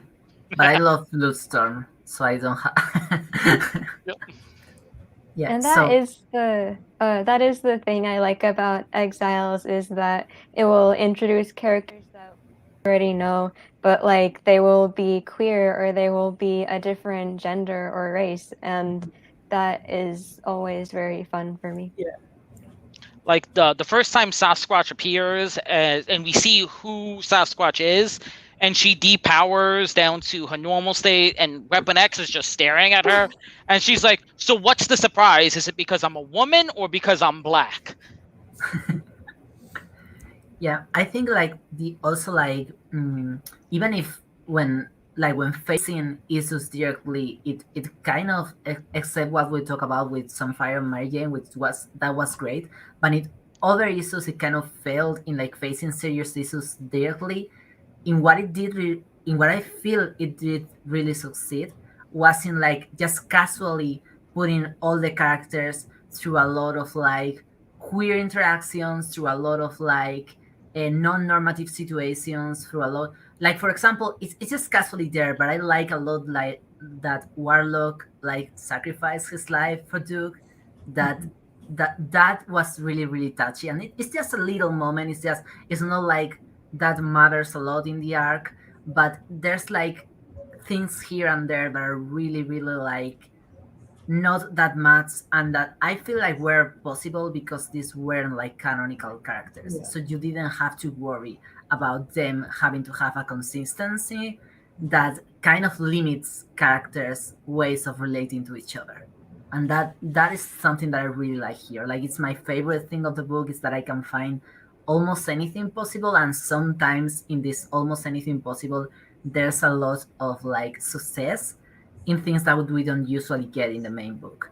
but I love Blue Storm, so I don't have. Yep. Yeah, And so that is the thing I like about Exiles, is that it will introduce characters that we already know, but like they will be queer or they will be a different gender or race, and that is always very fun for me. Yeah. Like the first time Sasquatch appears, and we see who Sasquatch is, and she depowers down to her normal state, and Weapon X is just staring at her, and she's like, "So what's the surprise? Is it because I'm a woman or because I'm black?" Yeah, I think like even if when facing issues directly, it kind of, except what we talk about with Sunfire and Mary Jane, which was great, but in other issues it kind of failed in like facing serious issues directly. In what I feel it did really succeed was in like just casually putting all the characters through a lot of like queer interactions, through a lot of like non-normative situations, through a lot, like for example, it's just casually there, but I like a lot like that Warlock like sacrificed his life for Duke. That was really, really touchy, and it's just a little moment. It's not like that matters a lot in the arc, but there's like things here and there that are really, really like not that much, and that I feel like were possible because these weren't like canonical characters. So you didn't have to worry about them having to have a consistency that kind of limits characters' ways of relating to each other. And that is something that I really like here. Like, it's my favorite thing of the book is that I can find almost anything possible, and sometimes in this almost anything possible there's a lot of like success in things that we don't usually get in the main book.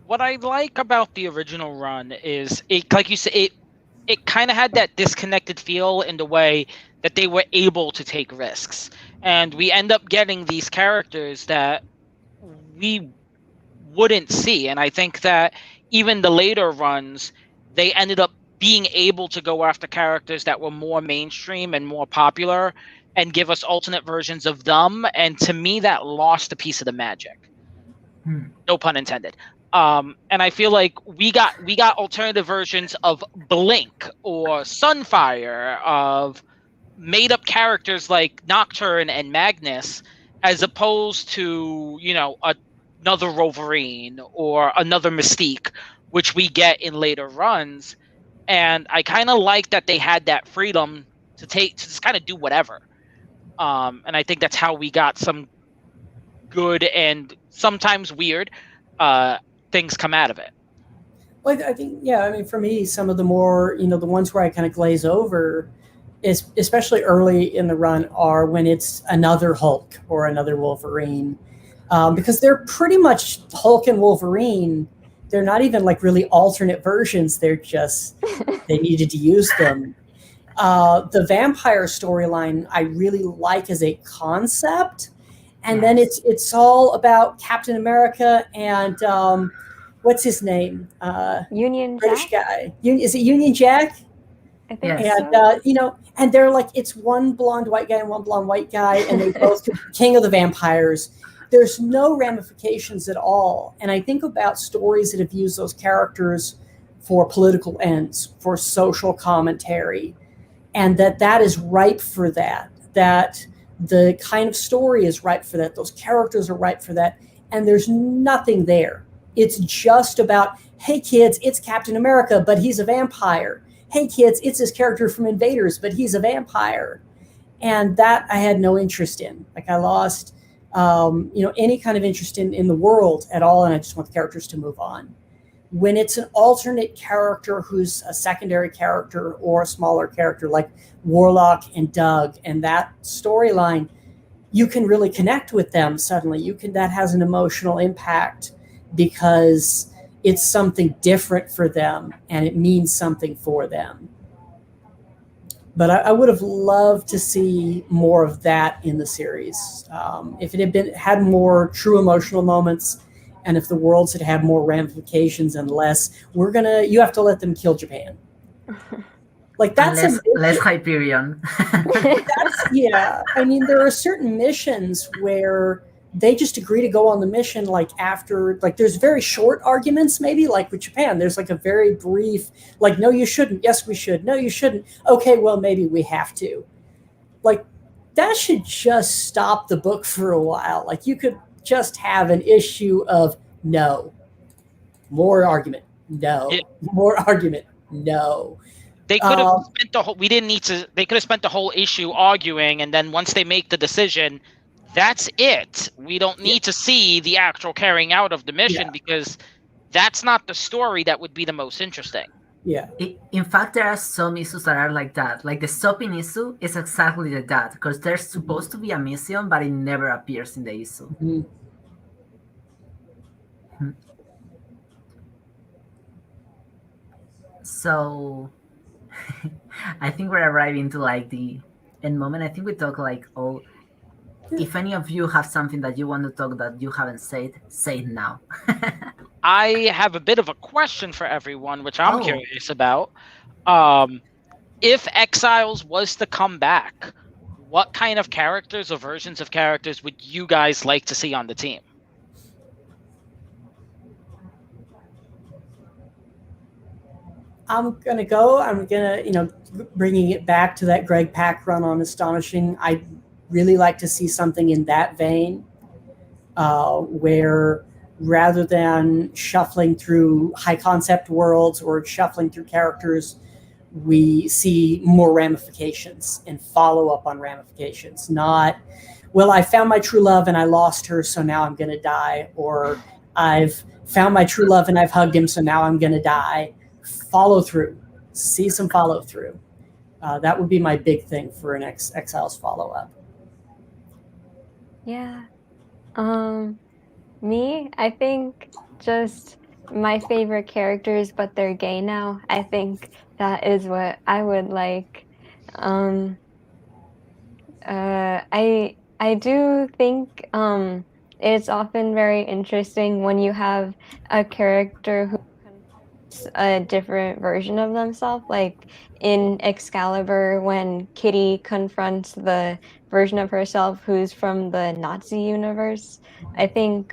What I like about the original run is it, like you said, it kind of had that disconnected feel in the way that they were able to take risks, and we end up getting these characters that we wouldn't see. And I think that even the later runs, they ended up being able to go after characters that were more mainstream and more popular, and give us alternate versions of them. And to me, that lost a piece of the magic. No pun intended. And I feel like we got alternative versions of Blink or Sunfire, of made up characters like Nocturne and Magnus, as opposed to, you know, another Wolverine or another Mystique, which we get in later runs. And I kind of like that they had that freedom to just kind of do whatever. And I think that's how we got some good and sometimes weird things come out of it. Well, I think, yeah, I mean, for me, some of the more, you know, the ones where I kind of glaze over, is especially early in the run, are when it's another Hulk or another Wolverine, because they're pretty much Hulk and Wolverine. They're not even like really alternate versions. They're just, they needed to use them. The vampire storyline I really like as a concept. And then it's all about Captain America and what's his name? Union British Jack? guy. Is it Union Jack? I think And so. you know, and they're like, it's one blonde white guy and one blonde white guy, and they both king of the vampires. There's no ramifications at all. And I think about stories that have used those characters for political ends, for social commentary, and that is ripe for that. That the kind of story is ripe for that. Those characters are ripe for that. And there's nothing there. It's just about, hey kids, it's Captain America, but he's a vampire. Hey kids, it's this character from Invaders, but he's a vampire. And that I had no interest in. Like, I lost you know, any kind of interest in the world at all, and I just want the characters to move on. When it's an alternate character who's a secondary character or a smaller character like Warlock and Doug, and that storyline, you can really connect with them suddenly. That has an emotional impact because it's something different for them and it means something for them. But I would have loved to see more of that in the series. If it had more true emotional moments, and if the worlds had more ramifications and less, you have to let them kill Japan. Like, that's less Hyperion. yeah. I mean, there are certain missions where they just agree to go on the mission, like, after, like, there's very short arguments, maybe, like with Japan. There's like a very brief, like, no, you shouldn't. Yes, we should. No, you shouldn't. Okay, well, maybe we have to. Like, that should just stop the book for a while. Like, you could just have an issue of no. More argument. No. Yeah. More argument. No. They could have spent the whole, we didn't need to, they could have spent the whole issue arguing, and then once they make the decision, that's it. We don't need to see the actual carrying out of the mission, because that's not the story that would be the most interesting. Yeah. In fact, there are some issues that are like that. Like the stopping issue is exactly like that, because there's supposed to be a mission, but it never appears in the issue. Mm-hmm. So I think we're arriving to like the end moment. I think we talk like all. If any of you have something that you want to talk that you haven't said, say it now. I have a bit of a question for everyone, which I'm curious about. If Exiles was to come back, what kind of characters or versions of characters would you guys like to see on the team? I'm going to, bringing it back to that Greg Pak run on Astonishing, I'd really like to see something in that vein, where rather than shuffling through high concept worlds or shuffling through characters, we see more ramifications and follow up on ramifications. Not, well, I found my true love and I lost her, so now I'm going to die. Or I've found my true love and I've hugged him, so now I'm going to die. Follow through. See some follow through. That would be my big thing for an Exiles follow up. Yeah. Me, I think just my favorite characters, but they're gay now. I think that is what I would like. I do think it's often very interesting when you have a character who it's a different version of themselves. Like in Excalibur, when Kitty confronts the version of herself who's from the Nazi universe, I think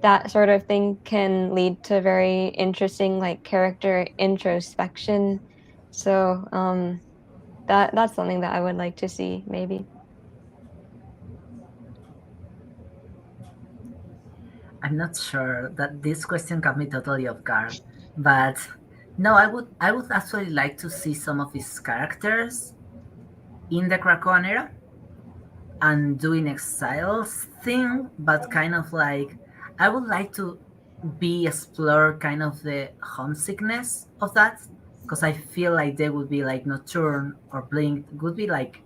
that sort of thing can lead to very interesting like character introspection. So that's something that I would like to see, maybe. I'm not sure that this question caught me totally off guard, but no, I would actually like to see some of these characters in the Krakoan era and doing Exiles thing, but kind of like I would like to be explore kind of the homesickness of that, because I feel like they would be like Nocturne or Blink would be like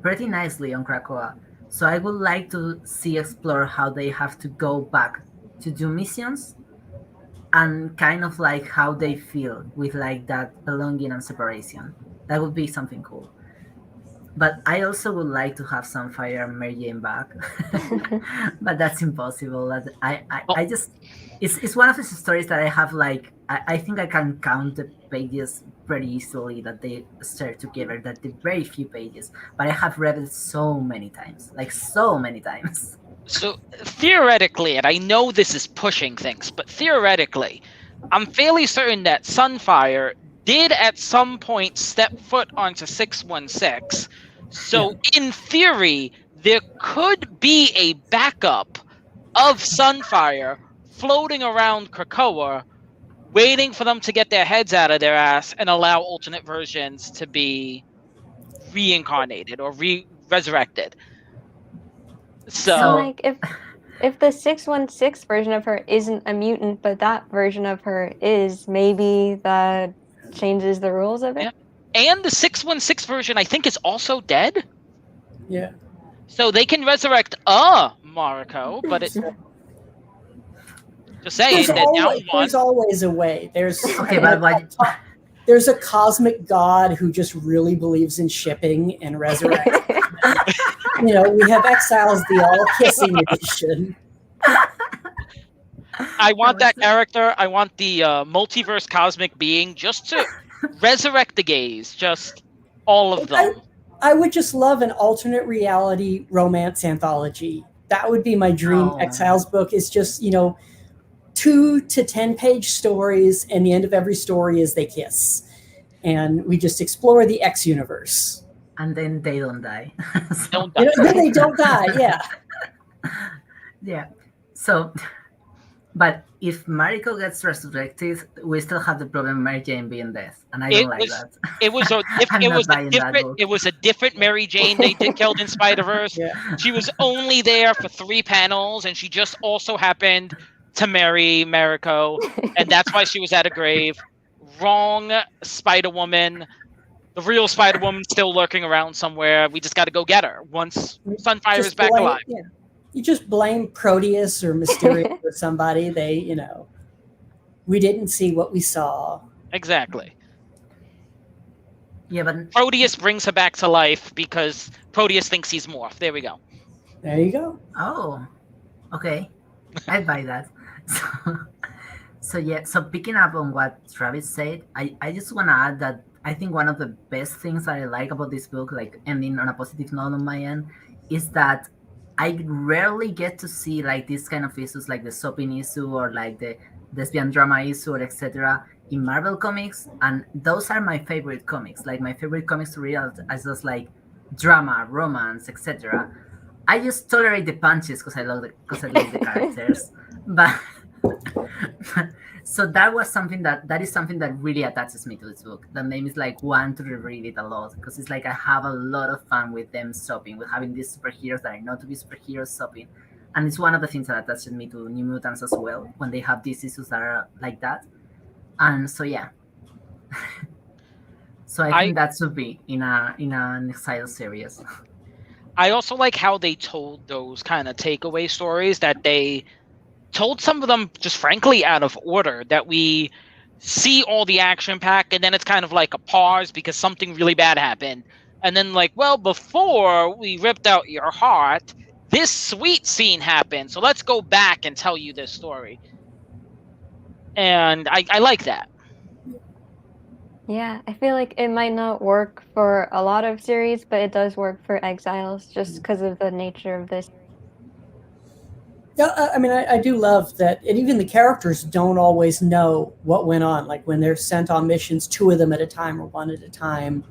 pretty nicely on Krakoa. So I would like to see explore how they have to go back to do missions and kind of like how they feel with like that belonging and separation. That would be something cool. But I also would like to have Sunfire and Mary Jane back, but that's impossible. I just it's one of those stories that I have like I think I can count the pages pretty easily that they start together. That the very few pages, but I have read it so many times, like so many times. So theoretically, and I know this is pushing things, but theoretically, I'm fairly certain that Sunfire did at some point step foot onto 616. So in theory, there could be a backup of Sunfire floating around Krakoa, waiting for them to get their heads out of their ass and allow alternate versions to reincarnated or resurrected. So like if the 616 version of her isn't a mutant, but that version of her is, maybe that changes the rules of it. Yeah. And the 616 version, I think, is also dead. Yeah. So they can resurrect Mariko, but it just saying There's always a way. There's Okay, but there's a cosmic god who just really believes in shipping and resurrects. We have Exiles, the all-kissing edition. I want that character. I want the multiverse cosmic being just to resurrect the gays. Just all of them. I would just love an alternate reality romance anthology. That would be my dream. Exiles book is just, 2 to 10 page stories, and the end of every story is they kiss. And we just explore the X universe. And then they don't die. Then they don't die, yeah. Yeah. So, but if Mariko gets resurrected, we still have the problem of Mary Jane being dead, and I don't like that. It was a different Mary Jane they killed in Spider-Verse. Yeah. She was only there for 3 panels, and she just also happened to marry Mariko, and that's why she was at a grave. Wrong Spider-Woman. The real Spider-Woman's still lurking around somewhere. We just got to go get her once Sunfire is back alive. Yeah. You just blame Proteus or Mysterio or somebody. We didn't see what we saw. Exactly. Yeah, but Proteus brings her back to life because Proteus thinks he's morphed. There we go. There you go. Oh, okay. I buy that. So picking up on what Travis said, I just want to add that I think one of the best things that I like about this book, like ending on a positive note on my end, is that I rarely get to see like this kind of issues, like the sopping issue or like the lesbian drama issue or etc. in Marvel comics, and those are my favorite comics. Like my favorite comics to read as just like drama, romance, etc. I just tolerate the punches because I love the characters, but. So that is something that really attaches me to this book. That made me like want to reread it a lot, because it's like I have a lot of fun with them sopping, with having these superheroes that I know to be superheroes sopping, and it's one of the things that attaches me to New Mutants as well, when they have these issues that are like that. And so yeah, so I think that should be in an Exile series. I also like how they told those kind of takeaway stories, that they told some of them just frankly out of order, that we see all the action pack and then it's kind of like a pause because something really bad happened, and then like, well, before we ripped out your heart, this sweet scene happened, so let's go back and tell you this story. And I like that. Yeah, I feel like it might not work for a lot of series, but it does work for Exiles just because of the nature of this. Yeah, I mean, I do love that, and even the characters don't always know what went on. Like when they're sent on missions, 2 of them at a time or 1 at a time,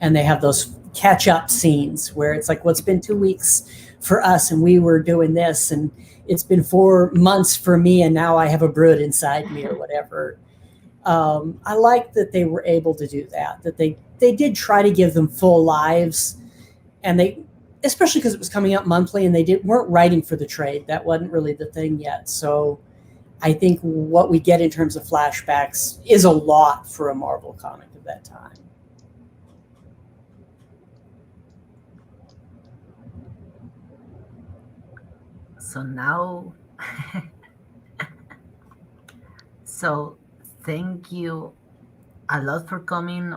and they have those catch-up scenes where it's like, well, it's been 2 weeks for us, and we were doing this, and it's been 4 months for me, and now I have a brood inside me, or whatever. I like that they were able to do that. That they did try to give them full lives, and they. Especially because it was coming out monthly and they weren't writing for the trade. That wasn't really the thing yet. So I think what we get in terms of flashbacks is a lot for a Marvel comic of that time. So now, so thank you a lot for coming.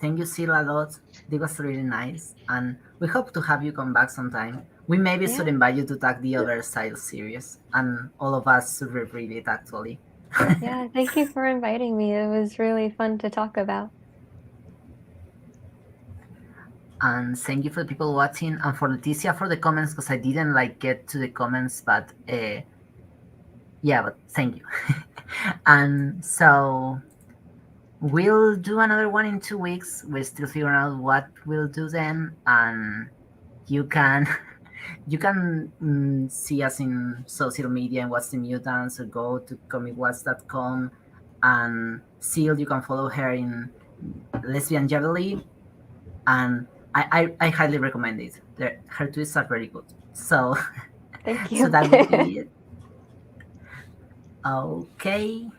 Thank you, Sil, a lot. It was really nice, and we hope to have you come back sometime. We maybe should invite you to talk the other side series, and all of us should read it actually. Yeah, thank you for inviting me. It was really fun to talk about. And thank you for the people watching, and for Leticia for the comments, because I didn't get to the comments, but yeah, but thank you. And so we'll do another one in 2 weeks. We're still figuring out what we'll do then, and you can see us in social media and watch the Mutants, or go to comicwatch.com, and Seal, you can follow her in Lesbian Jubilee, and I highly recommend it. Her tweets are very good. So thank you. so that would be it. Okay.